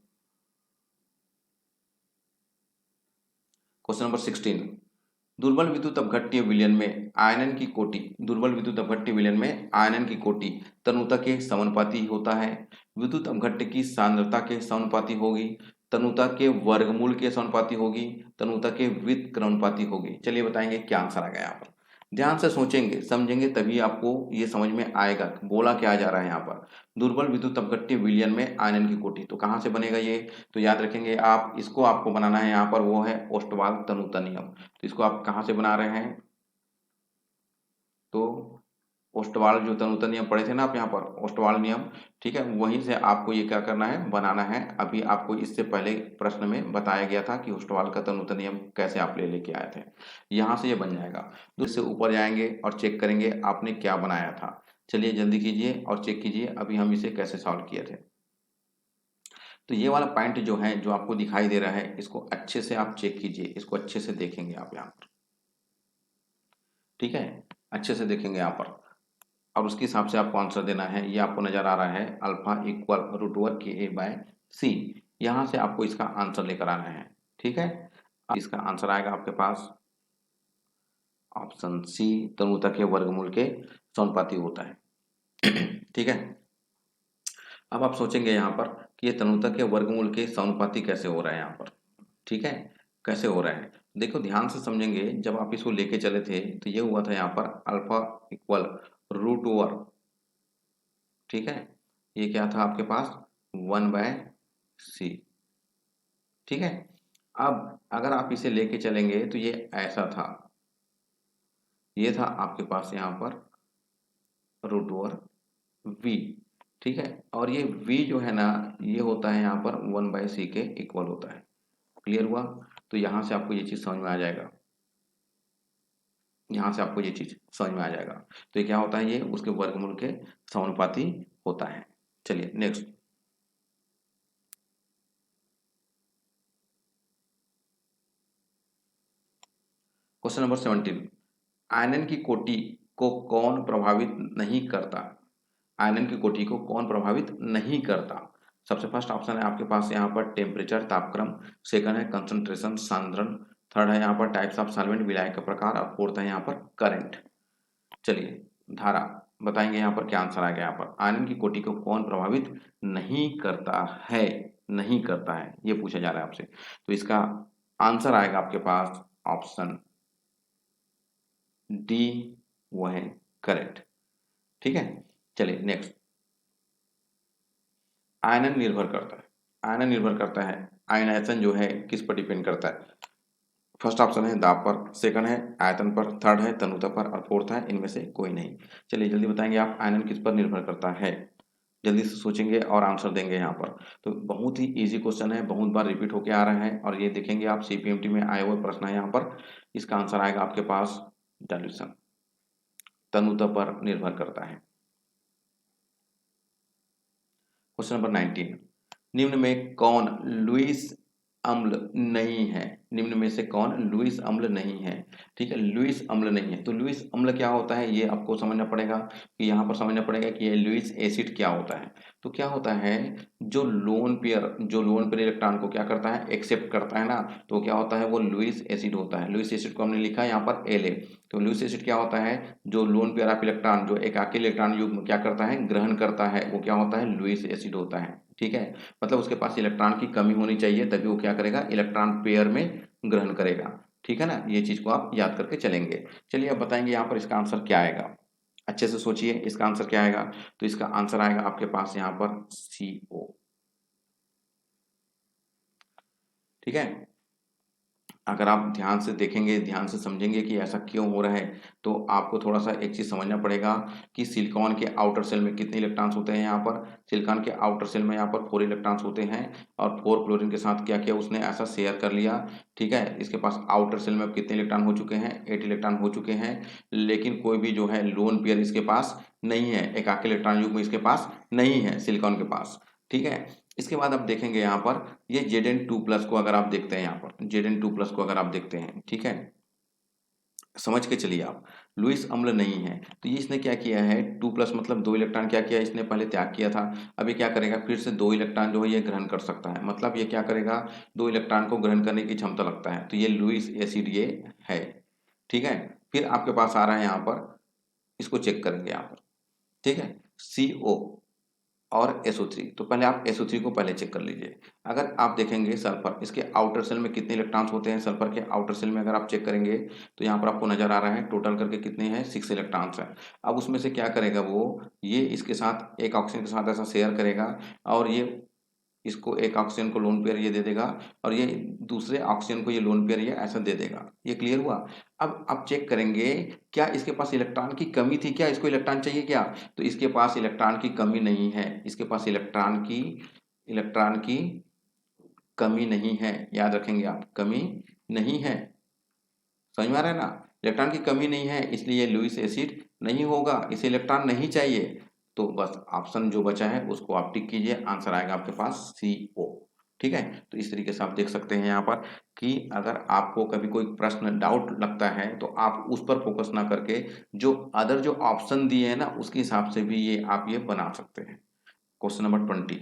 क्वेश्चन नंबर 16। दुर्बल विद्युत अपघट्य विलयन में आयनन की कोटि, दुर्बल विद्युत अपघट्य विलयन में आयनन की कोटि तनुता के समानुपाती होता है, विद्युत अपघट्य की सांद्रता के समानुपाती होगी, तनुता के वर्गमूल के समानुपाती होगी, तनुता के व्युत्क्रमानुपाती होगी। चलिए बताएंगे क्या आंसर आ गया यहाँ पर। ध्यान से सोचेंगे समझेंगे तभी आपको ये समझ में आएगा बोला क्या जा रहा है यहाँ पर। दुर्बल विद्युत अपघट्य विलयन में आयनन की कोटि, तो कहाँ से बनेगा ये, तो याद रखेंगे आप, इसको आपको बनाना है यहाँ पर, वो है ओस्टवाल तनुता नियम। तो इसको आप कहाँ से बना रहे हैं, तो ओस्टवाल जो तनुता नियम पढ़े थे ना आप यहाँ पर, ओस्टवाल नियम, ठीक है, वहीं से आपको ये क्या करना है, बनाना है। अभी आपको इससे पहले प्रश्न में बताया गया था कि ओस्टवाल का तनुता नियम कैसे आप लेके आए थे, यहाँ से ये बन जाएगा। दूसरे ऊपर जाएंगे और चेक करेंगे आपने क्या बनाया था। चलिए जल्दी कीजिए और चेक कीजिए अभी हम इसे कैसे सॉल्व किए थे। तो ये वाला पॉइंट जो है, जो आपको दिखाई दे रहा है, इसको अच्छे से आप चेक कीजिए, इसको अच्छे से देखेंगे आप यहाँ पर, ठीक है, अच्छे से देखेंगे यहाँ पर और उसके हिसाब से आपको आंसर देना है। ये आपको नजर आ रहा है अल्फा इक्वल √Ka/c, यहाँ से आपको इसका आंसर लेकर आना है, ठीक है। अब इसका आंसर आएगा आपके पास ऑप्शन सी, तनुता के वर्गमूल के समानुपाती होता है ठीक है। अब आप सोचेंगे यहाँ पर कि ये तनुता के वर्गमूल के समानुपाती कैसे हो रहा है यहाँ पर, ठीक है, कैसे हो रहा है। देखो ध्यान से समझेंगे, जब आप इसको लेके चले थे तो ये हुआ था यहाँ पर अल्फा इक्वल √, ठीक है, ये क्या था आपके पास 1/c, ठीक है। अब अगर आप इसे लेके चलेंगे तो ये ऐसा था, ये था आपके पास यहाँ पर √v, ठीक है, और ये v जो है ना, ये होता है यहाँ पर 1/c के इक्वल होता है। क्लियर हुआ, तो यहाँ से आपको ये चीज समझ में आ जाएगा, यहाँ से आपको ये चीज समझ में आ जाएगा। तो ये क्या होता है, ये उसके वर्गमूल के समानुपाती होता है। चलिए नेक्स्ट क्वेश्चन नंबर 17। आयनन की कोटि को कौन प्रभावित नहीं करता, आयनन की कोटि को कौन प्रभावित नहीं करता। सबसे फर्स्ट ऑप्शन है आपके पास यहाँ पर टेम्परेचर तापक्रम, सेकंड है कंसंट्रेशन सांद्रण, थर्ड है यहाँ पर टाइप्स ऑफ सॉल्वेंट विलायक का प्रकार और फोर्थ है यहाँ पर करंट। चलिए धारा बताएंगे यहाँ पर क्या आंसर आ गया। यहाँ पर आयनन की कोटि को कौन प्रभावित नहीं करता है, नहीं करता है, ये पूछा जा रहा है आपसे। तो इसका आंसर आएगा आपके पास ऑप्शन डी, वो है करेक्ट, ठीक है। चलिए नेक्स्ट, आयनन निर्भर करता है, आयनन निर्भर करता है, आयनाइजेशन जो है किस पर डिपेंड करता है। फर्स्ट ऑप्शन है दाब पर, सेकंड है आयतन पर, थर्ड है तनुता पर और फोर्थ है इनमें से कोई नहीं। चलिए जल्दी बताएंगे आप, आयनन किस पर निर्भर करता है, जल्दी से सोचेंगे और आंसर देंगे यहाँ पर। तो बहुत ही इजी क्वेश्चन है, बहुत बार रिपीट होके आ रहा है और ये देखेंगे आप CPMT में आए हुए प्रश्न है यहाँ पर। इसका आंसर आएगा आपके पास डाइल्यूशन, तनुता पर निर्भर करता है। Question number 19। निम्न में कौन लुईस अम्ल नहीं है, निम्न में से कौन लुईस अम्ल नहीं है, ठीक है, लुईस अम्ल नहीं है। तो लुईस अम्ल क्या होता है ये आपको समझना पड़ेगा, कि यहाँ पर समझना पड़ेगा कि ये लुईस एसिड क्या होता है। तो क्या होता है, जो लोन पेयर, जो लोन पेयर इलेक्ट्रॉन को क्या करता है, एक्सेप्ट करता है ना, तो क्या होता है, वो लुईस एसिड होता है। लुईस एसिड को हमने लिखा है यहाँ पर La। तो लुईस एसिड क्या होता है, जो लोन पेयर ऑफ इलेक्ट्रॉन, जो एक अकेले इलेक्ट्रॉन युग्म क्या करता है, ग्रहण करता है, वो क्या होता है, लुईस एसिड होता है, ठीक है। मतलब उसके पास इलेक्ट्रॉन की कमी होनी चाहिए तभी वो क्या करेगा, इलेक्ट्रॉन पेयर में ग्रहण करेगा, ठीक है ना। ये चीज को आप याद करके चलेंगे। चलिए अब बताएंगे यहाँ पर इसका आंसर क्या आएगा, अच्छे से सोचिए इसका आंसर क्या आएगा। तो इसका आंसर आएगा आपके पास यहाँ पर CO, ठीक है। अगर आप ध्यान से देखेंगे, ध्यान से समझेंगे कि ऐसा क्यों हो रहा है, तो आपको थोड़ा-सा एक चीज़ समझना पड़ेगा कि सिलिकॉन के आउटर सेल में कितने इलेक्ट्रॉन्स होते हैं यहाँ पर। सिलिकॉन के आउटर सेल में यहाँ पर 4 इलेक्ट्रॉन्स होते हैं और 4 क्लोरीन के साथ क्या किया उसने, ऐसा शेयर कर लिया, ठीक है। इसके पास आउटर सेल में अब कितने इलेक्ट्रॉन हो चुके हैं, 8 इलेक्ट्रॉन हो चुके हैं, लेकिन कोई भी जो है लोन पेयर इसके पास नहीं है, एकाकी इलेक्ट्रॉन युग्म इसके पास नहीं है सिलिकॉन के पास, ठीक है। इसके बाद आप देखेंगे यहाँ पर ये Zn2+ को अगर आप देखते हैं, यहाँ पर Zn2+ को अगर आप देखते हैं, ठीक है, समझ के चलिए आप, लुईस अम्ल नहीं है, तो ये इसने क्या किया है, 2+ मतलब 2 इलेक्ट्रॉन क्या किया इसने पहले त्याग किया था, अब ये क्या करेगा फिर से 2 इलेक्ट्रॉन जो है ये ग्रहण कर सकता है, मतलब ये क्या करेगा 2 इलेक्ट्रॉन को ग्रहण करने की क्षमता लगता है, तो ये लुईस एसिड ये है, ठीक है। फिर आपके पास आ रहा है यहाँ पर, इसको चेक करेंगे यहाँ पर, ठीक है, CO और SO3, तो पहले आप SO3 को पहले चेक कर लीजिए। अगर आप देखेंगे सल्फर, इसके आउटर सेल में कितने इलेक्ट्रॉन्स होते हैं, सल्फर के आउटर सेल में अगर आप चेक करेंगे तो यहाँ पर आपको नजर आ रहा है टोटल करके कितने हैं, 6 इलेक्ट्रॉन्स हैं। अब उसमें से क्या करेगा वो, ये इसके साथ एक ऑक्सीजन के साथ ऐसा शेयर करेगा और ये इसको एक ऑक्सीजन को लोन पेयर ये दे देगा और ये दूसरे ऑक्सीजन को ये लोन पेयर ये ऐसा दे देगा। ये क्लियर हुआ। अब आप चेक करेंगे क्या इसके पास इलेक्ट्रॉन की कमी थी, क्या इसको इलेक्ट्रॉन चाहिए क्या, तो इसके पास इलेक्ट्रॉन की कमी नहीं है, इसके पास इलेक्ट्रॉन की कमी नहीं है, याद रखेंगे आप, कमी नहीं है, समझ में आ रहा है ना, इलेक्ट्रॉन की कमी नहीं है इसलिए लुईस एसिड नहीं होगा, इसे इलेक्ट्रॉन नहीं चाहिए, तो बस ऑप्शन जो बचा है उसको आप टिक कीजिए, आंसर आएगा आपके पास CO, ठीक है। तो इस तरीके से आप देख सकते हैं यहाँ पर कि अगर आपको कभी कोई प्रश्न डाउट लगता है तो आप उस पर फोकस ना करके जो अदर जो ऑप्शन दिए हैं ना उसके हिसाब से भी ये आप ये बना सकते हैं। क्वेश्चन नंबर 20,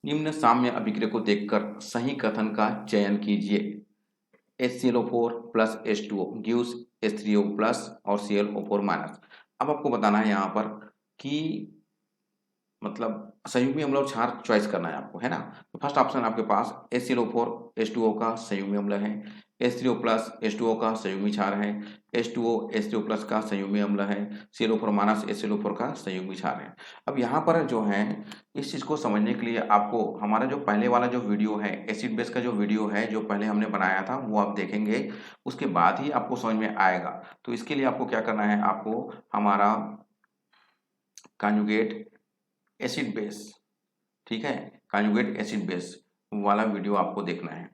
निम्न साम्य अभिक्रिया को देखकर सही कथन का चयन कीजिए। HClO4 plus H2O gives H3O plus और ClO4 माइनस। अब आपको बताना है यहाँ पर कि मतलब संयुग्मी अम्ल और क्षार चॉइस करना है आपको, है ना। तो फर्स्ट ऑप्शन आपके पास HClO4 H2O का संयुग्मी अम्ल है, H3O प्लस H2O का संयुग्मी क्षार है, H2O H3O प्लस का संयुग्मी अम्ल है, ClO4 माइनस HClO4 का संयुग्मी क्षार है। अब यहाँ पर जो है इस चीज़ को समझने के लिए आपको हमारा जो पहले वाला जो वीडियो है एसिड बेस का जो वीडियो है जो पहले हमने बनाया था वो आप देखेंगे, उसके बाद ही आपको समझ में आएगा। तो इसके लिए आपको क्या करना है, आपको हमारा कॉन्जुगेट एसिड बेस, ठीक है, कॉन्जुगेट एसिड बेस वाला वीडियो आपको देखना है।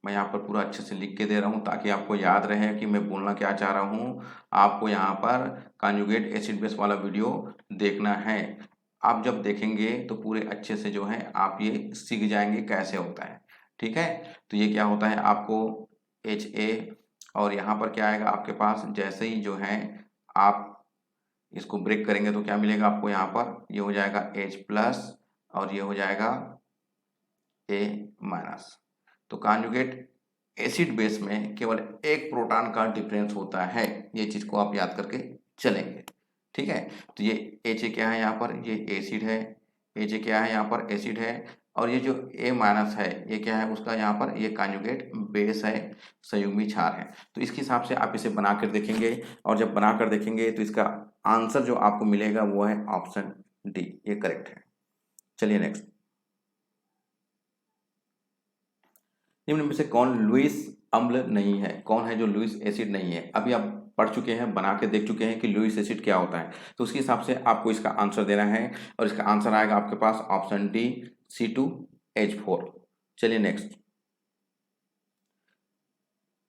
मैं यहाँ पर पूरा अच्छे से लिख के दे रहा हूँ ताकि आपको याद रहे कि मैं बोलना क्या चाह रहा हूँ। आपको यहाँ पर कॉन्जुगेट एसिड बेस वाला वीडियो देखना है। आप जब देखेंगे तो पूरे अच्छे से जो है आप ये सीख जाएंगे कैसे होता है, ठीक है। तो ये क्या होता है आपको HA और यहाँ पर क्या आएगा आपके पास, जैसे ही जो है आप इसको ब्रेक करेंगे तो क्या मिलेगा आपको, यहाँ पर ये हो जाएगा H+ और ये हो जाएगा A माइनस। तो कॉन्जुगेट एसिड बेस में केवल एक प्रोटॉन का डिफरेंस होता है, ये चीज को आप याद करके चलेंगे, ठीक है। तो ये H क्या है यहाँ पर, ये एसिड है, H क्या है यहाँ पर एसिड है, और ये जो A माइनस है ये क्या है उसका यहाँ पर, ये कॉन्जुगेट बेस है, संयुग्मी क्षार है। तो इसके हिसाब से आप इसे बना कर देखेंगे और जब बना कर देखेंगे तो इसका आंसर जो आपको मिलेगा वो है ऑप्शन डी, ये करेक्ट है। चलिए नेक्स्ट, निम्न में से कौन लुईस अम्ल नहीं है, कौन है जो लुईस एसिड नहीं है। अभी आप पढ़ चुके हैं, बना के देख चुके हैं कि लुईस एसिड क्या होता है, तो उसके हिसाब से आपको इसका आंसर देना है और इसका आंसर आएगा आपके पास ऑप्शन डी, C2H4। चलिए नेक्स्ट,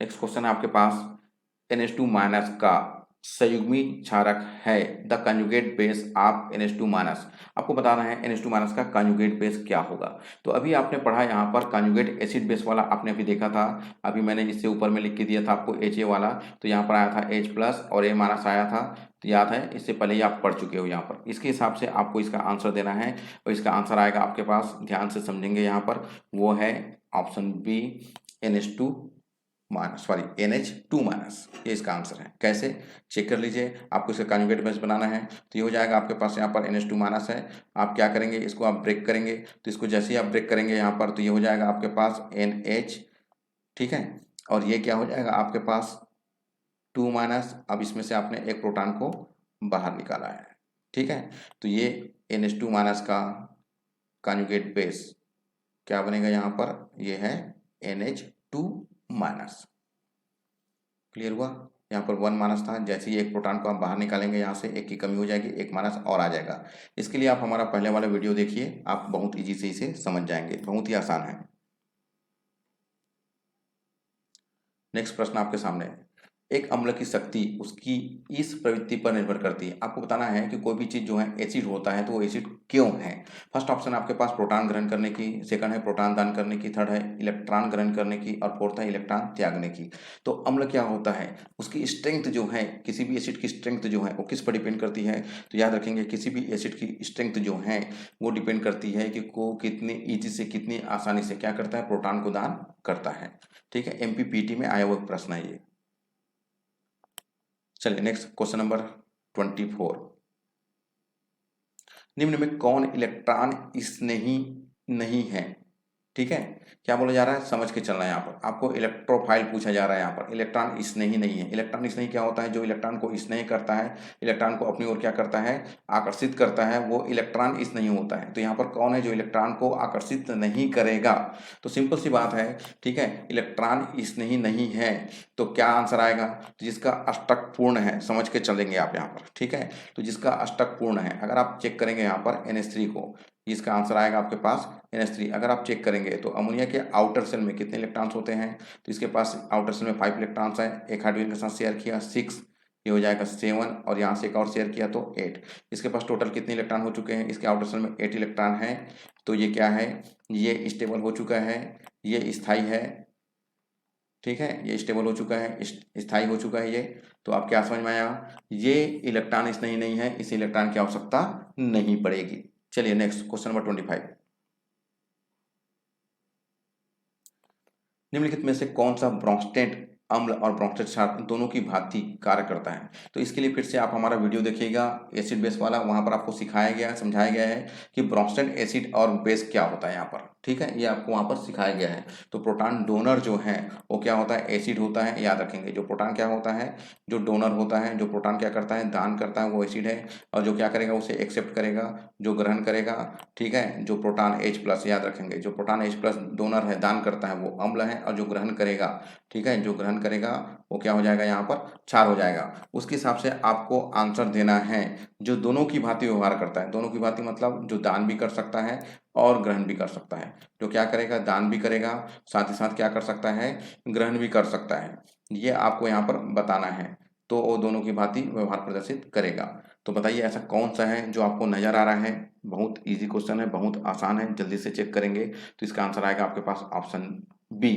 नेक्स्ट क्वेश्चन है आपके पास, NH2 माइनस का संयुग्मी क्षारक है the conjugate base of NH2 minus. आपको बताना है NH2 माइनस का कंजुगेट बेस क्या होगा। तो अभी आपने पढ़ा यहाँ पर कंजुगेट एसिड बेस वाला आपने अभी देखा था, अभी मैंने इससे ऊपर में लिख के दिया था आपको HA वाला, तो यहाँ पर आया था H+ और A माइनस आया था, तो याद है इससे पहले ही आप पढ़ चुके हो यहाँ पर। इसके हिसाब से आपको इसका आंसर देना है और इसका आंसर आएगा आपके पास, ध्यान से समझेंगे यहाँ पर, वो है option B, NH2 minus, sorry NH2 minus, ये इसका आंसर है। कैसे चेक कर लीजिए, आपको इसका कॉन्जुगेट बेस बनाना है तो ये हो जाएगा आपके पास, यहाँ पर NH2 माइनस है, आप क्या करेंगे इसको आप ब्रेक करेंगे, तो इसको जैसे ही आप ब्रेक करेंगे यहाँ पर तो ये हो जाएगा आपके पास NH, ठीक है, और ये क्या हो जाएगा आपके पास 2 माइनस। अब इसमें से आपने एक प्रोटॉन को बाहर निकाला है, ठीक है, तो ये NH2 माइनस का कॉन्जुगेट बेस क्या बनेगा यहाँ पर, ये है NH2 माइनस। क्लियर हुआ? यहाँ पर 1 माइनस था, जैसे ही एक प्रोटॉन को आप बाहर निकालेंगे यहाँ से, एक की कमी हो जाएगी, एक माइनस और आ जाएगा। इसके लिए आप हमारा पहले वाला वीडियो देखिए, आप बहुत इजी से इसे समझ जाएंगे, बहुत ही आसान है। नेक्स्ट प्रश्न आपके सामने है, एक अम्ल की शक्ति उसकी इस प्रवृत्ति पर निर्भर करती है। आपको बताना है कि कोई भी चीज जो है एसिड होता है तो वो एसिड क्यों है। फर्स्ट ऑप्शन आपके पास प्रोटॉन ग्रहण करने की, सेकंड है प्रोटॉन दान करने की, थर्ड है इलेक्ट्रॉन ग्रहण करने की, और फोर्थ है इलेक्ट्रॉन त्यागने की। तो अम्ल क्या होता है, उसकी स्ट्रेंथ जो है, किसी भी एसिड की स्ट्रेंथ जो है वो किस पर डिपेंड करती है। तो याद रखेंगे, किसी भी एसिड की स्ट्रेंथ जो है वो डिपेंड करती है कि को कितने ईजी से, कितनी आसानी से क्या करता है, प्रोटॉन को दान करता है। ठीक है, एमपीपीटी में आया हुआ प्रश्न है ये। चलिए नेक्स्ट क्वेश्चन नंबर 24, निम्न में कौन इलेक्ट्रॉन स्नेही नहीं है। ठीक है, क्या बोला जा रहा है, समझ के चलना है। यहाँ पर आपको इलेक्ट्रोफाइल पूछा जा रहा है। यहाँ पर इलेक्ट्रॉन स्नेही नहीं है। इलेक्ट्रॉन स्नेही क्या होता है, जो इलेक्ट्रॉन को स्नेह करता है, इलेक्ट्रॉन को अपनी ओर क्या करता है, आकर्षित करता है, वो इलेक्ट्रॉन स्नेही होता है। तो यहाँ पर कौन है जो इलेक्ट्रॉन को आकर्षित नहीं करेगा। तो सिंपल सी बात है, ठीक है, इलेक्ट्रॉन स्नेही नहीं है तो क्या आंसर आएगा, तो जिसका अष्टक पूर्ण है, समझ के चलेंगे आप यहाँ पर। ठीक है, तो जिसका अष्टक पूर्ण है, अगर आप चेक करेंगे यहाँ पर NH3 को, इसका आंसर आएगा आपके पास NH3। अगर आप चेक करेंगे तो अमोनिया के आउटर सेल में कितने इलेक्ट्रॉन्स होते हैं, तो इसके पास आउटर सेल में 5 इलेक्ट्रॉन्स हैं। एक हाइड्रोजन के साथ शेयर किया 6, ये हो जाएगा 7, और यहाँ से एक और शेयर किया तो 8। इसके पास टोटल कितने इलेक्ट्रॉन हो चुके हैं, इसके आउटर सेल में 8 इलेक्ट्रॉन है। तो ये क्या है, ये स्टेबल हो चुका है, ये स्थायी है। ठीक है, ये स्टेबल हो चुका है, स्थायी हो चुका है ये। तो आप क्या समझ में आया, ये इलेक्ट्रॉन स्नेही नहीं है, इस इलेक्ट्रॉन की आवश्यकता नहीं पड़ेगी। चलिए नेक्स्ट क्वेश्चन नंबर 25, निम्नलिखित में से कौन सा ब्रोंस्टेट अम्ल और ब्रोंस्टेट क्षार दोनों की भांति कार्य करता है। तो इसके लिए फिर से आप हमारा वीडियो देखिएगा, एसिड बेस वाला, वहां पर आपको सिखाया गया, समझाया गया है कि ब्रोंस्टेट एसिड और बेस क्या होता है यहाँ पर। ठीक है, ये आपको वहां पर सिखाया गया है। तो प्रोटॉन डोनर जो है वो क्या होता है, एसिड होता है। याद रखेंगे, जो प्रोटॉन क्या होता है, जो डोनर होता है, जो प्रोटॉन क्या करता है, दान करता है, वो एसिड है। और जो क्या करेगा, उसे एक्सेप्ट करेगा, जो ग्रहण करेगा। ठीक है, जो प्रोटॉन H+, याद रखेंगे, जो प्रोटॉन H+ डोनर है, दान करता है, वो अम्ल है। और जो ग्रहण करेगा, ठीक है, जो ग्रहण करेगा वो क्या हो जाएगा, यहाँ पर क्षार हो जाएगा। उसके हिसाब से आपको आंसर देना है, जो दोनों की भांति व्यवहार करता है। दोनों की भांति मतलब जो दान भी कर सकता है और ग्रहण भी कर सकता है। जो क्या करेगा, दान भी करेगा, साथ ही साथ क्या कर सकता है, ग्रहण भी कर सकता है। ये आपको यहाँ पर बताना है। तो वो दोनों की भांति व्यवहार प्रदर्शित करेगा। तो बताइए ऐसा कौन सा है जो आपको नजर आ रहा है। बहुत इजी क्वेश्चन है, बहुत आसान है, जल्दी से चेक करेंगे तो इसका आंसर आएगा आपके पास ऑप्शन बी।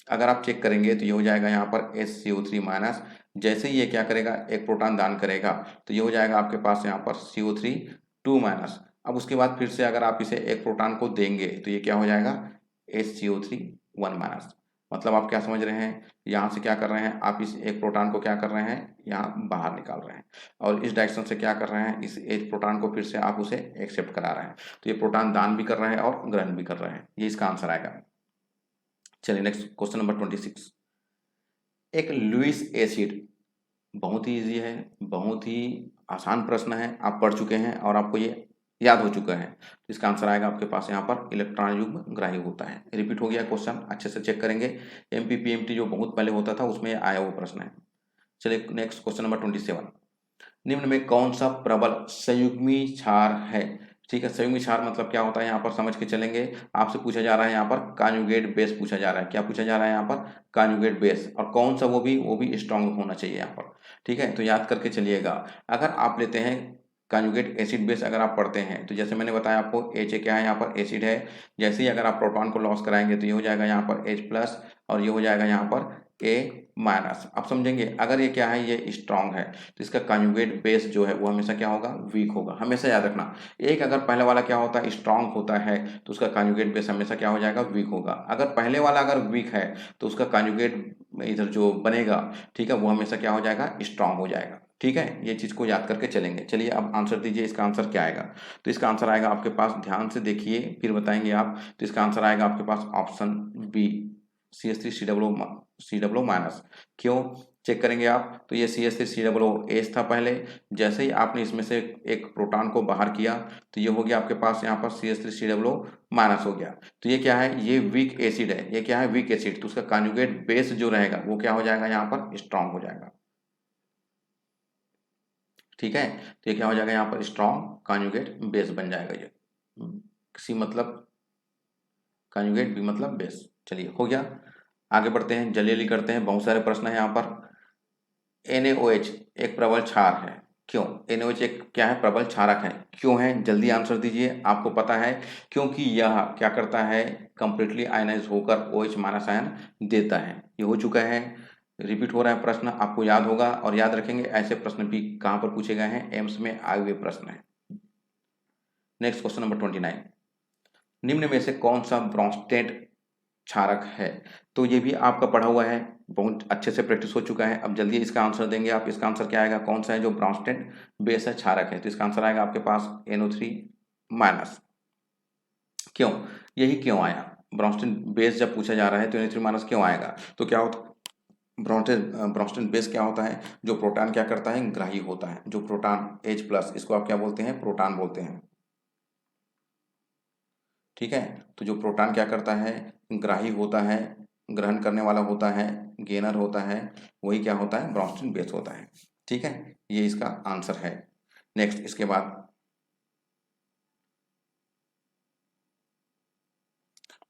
अगर आप चेक करेंगे तो ये हो जाएगा यहाँ पर SCO3 माइनस। जैसे ही ये क्या करेगा, एक प्रोटॉन दान करेगा, तो ये हो जाएगा आपके पास यहाँ पर CO3 2 माइनस। अब उसके बाद फिर से अगर आप इसे एक प्रोटॉन को देंगे तो ये क्या हो जाएगा, SCO3 1 माइनस। मतलब आप क्या समझ रहे हैं, यहाँ से क्या कर रहे हैं, आप इस एक प्रोटॉन को क्या कर रहे हैं, यहाँ बाहर निकाल रहे हैं, और इस डायरेक्शन से क्या कर रहे हैं, इस एक प्रोटॉन को फिर से आप उसे एक्सेप्ट करा रहे हैं। तो ये प्रोटॉन दान भी कर रहे हैं और ग्रहण भी कर रहे हैं, ये इसका आंसर आएगा। चलिए नेक्स्ट क्वेश्चन नंबर 26, एक लुईस एसिड, बहुत ही इजी है, बहुत ही आसान प्रश्न है, आप पढ़ चुके हैं और आपको ये याद हो चुका है। तो इसका आंसर आएगा आपके पास यहाँ पर इलेक्ट्रॉन युग्म ग्राही होता है। रिपीट हो गया क्वेश्चन, अच्छे से चेक करेंगे। MPPMT जो बहुत पहले होता था उसमें आया वो प्रश्न है। चलिए नेक्स्ट क्वेश्चन नंबर 27, निम्न में कौन सा प्रबल संयुग्मी क्षार है। ठीक है, संयुग्मी क्षार मतलब क्या होता है, यहाँ पर समझ के चलेंगे। आपसे पूछा जा रहा है यहाँ पर कॉन्जुगेट बेस पूछा जा रहा है। क्या पूछा जा रहा है यहाँ पर, कॉन्जुगेट बेस, और कौन सा, वो भी स्ट्रांग होना चाहिए यहाँ पर। ठीक है, तो याद करके चलिएगा। अगर आप लेते हैं कॉन्जुगेट एसिड बेस, अगर आप पढ़ते हैं तो जैसे मैंने बताया आपको, H क्या है, यहाँ पर एसिड है। जैसे ही अगर आप प्रोटॉन को लॉस कराएंगे तो ये हो जाएगा यहाँ पर H+, और ये हो जाएगा यहाँ पर A-। आप समझेंगे, अगर ये क्या है, ये स्ट्रांग है, तो इसका कॉन्जुगेट बेस जो है वो हमेशा क्या होगा, वीक होगा। हमेशा याद रखना, एक अगर पहले वाला क्या होता है, स्ट्रांग होता है, तो उसका कॉन्जुगेट बेस हमेशा क्या हो जाएगा, वीक होगा। अगर पहले वाला अगर वीक है तो उसका कॉन्जुगेट इधर जो बनेगा, ठीक है, वो हमेशा क्या हो जाएगा, स्ट्रांग हो जाएगा। ठीक है, ये चीज को याद करके चलेंगे। चलिए अब आंसर दीजिए, इसका आंसर क्या आएगा। तो इसका आंसर आएगा आपके पास, ध्यान से देखिए फिर बताएंगे आप। तो इसका आंसर आएगा आपके पास option B, CH3 COO minus. क्यों, चेक करेंगे आप तो ये CH3COOH था पहले। जैसे ही आपने इसमें से एक प्रोटॉन को बाहर किया तो ये हो गया आपके पास यहाँ पर CH3COO माइनस हो गया। तो ये क्या है, ये वीक एसिड है। ये क्या है, वीक एसिड। तो उसका कॉन्जुगेट बेस जो रहेगा वो क्या हो जाएगा, यहाँ पर स्ट्रांग हो जाएगा। ठीक है, तो ये क्या हो जाएगा, यहाँ पर स्ट्रांग कॉन्जुगेट बेस बन जाएगा। ये सी मतलब कॉन्जुगेट, बी मतलब बेस। चलिए हो गया, आगे बढ़ते हैं, जल्दी जल्दी करते हैं, बहुत सारे प्रश्न है यहाँ पर। NaOH एक प्रबल क्षार है, क्यों? NaOH एक क्या है, प्रबल क्षारक है। क्यों है, जल्दी आंसर दीजिए। आपको पता है क्योंकि यह क्या करता है, कंप्लीटली आयनाइज होकर OH माइनस आयन देता है। ये हो चुका है, रिपीट हो रहा है प्रश्न, आपको याद होगा और याद रखेंगे। ऐसे प्रश्न भी कहाँ पर पूछे गए हैं, एम्स में आए हुए प्रश्न है। नेक्स्ट क्वेश्चन नंबर 29, निम्न में से कौन सा ब्रोंस्टेड क्षारक है? तो ये भी आपका पढ़ा हुआ है, बहुत अच्छे से प्रैक्टिस हो चुका है। अब जल्दी इसका आंसर देंगे आप। इसका आंसर क्या आएगा, कौन सा है जो ब्रोंस्टेड बेस है, क्षारक है? तो इसका आंसर आएगा आपके पास NO3 माइनस। क्यों, यही क्यों आया, ब्रोंस्टेड बेस जब पूछा जा रहा है तो NO3 माइनस क्यों आएगा? तो क्या होता, ब्रोंस्टेड बेस क्या होता है, जो प्रोटॉन क्या करता है, ग्राही होता है। जो प्रोटॉन H प्लस, इसको आप क्या बोलते हैं, प्रोटॉन बोलते हैं। ठीक है, तो जो प्रोटॉन क्या करता है, ग्राही होता है, ग्रहण करने वाला होता है, गेनर होता है, वही क्या होता है, ब्रोंस्टेड बेस होता है। ठीक है, ये इसका आंसर है। नेक्स्ट, इसके बाद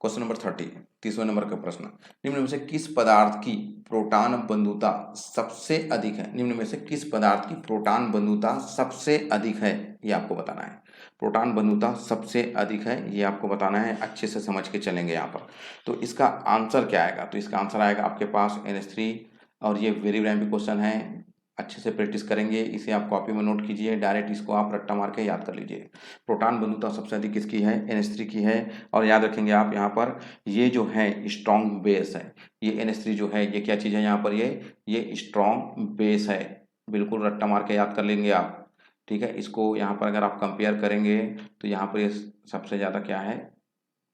क्वेश्चन नंबर 30, 30वें नंबर का प्रश्न, निम्न में से किस पदार्थ की प्रोटॉन बंधुता सबसे अधिक है? निम्न में से किस पदार्थ की प्रोटॉन बंधुता सबसे अधिक है, ये आपको बताना है। प्रोटॉन बंधुता सबसे अधिक है, ये आपको बताना है। अच्छे से समझ के चलेंगे यहाँ पर। तो इसका आंसर क्या आएगा, तो इसका आंसर आएगा आपके पास NH3। और ये वेरी रैंपी क्वेश्चन है, अच्छे से प्रैक्टिस करेंगे। इसे आप कॉपी में नोट कीजिए, डायरेक्ट इसको आप रट्टा मार के याद कर लीजिए। प्रोटॉन बंधुता सबसे अधिक किसकी है, NH3 की है। और याद रखेंगे आप यहाँ पर, ये जो है स्ट्रॉन्ग बेस है। ये NH3 जो है ये क्या चीज़ है यहाँ पर, ये स्ट्रॉन्ग बेस है। बिल्कुल रट्टा मार के याद कर लेंगे आप। ठीक है, इसको यहाँ पर अगर आप कंपेयर करेंगे तो यहाँ पर ये सबसे ज़्यादा क्या है,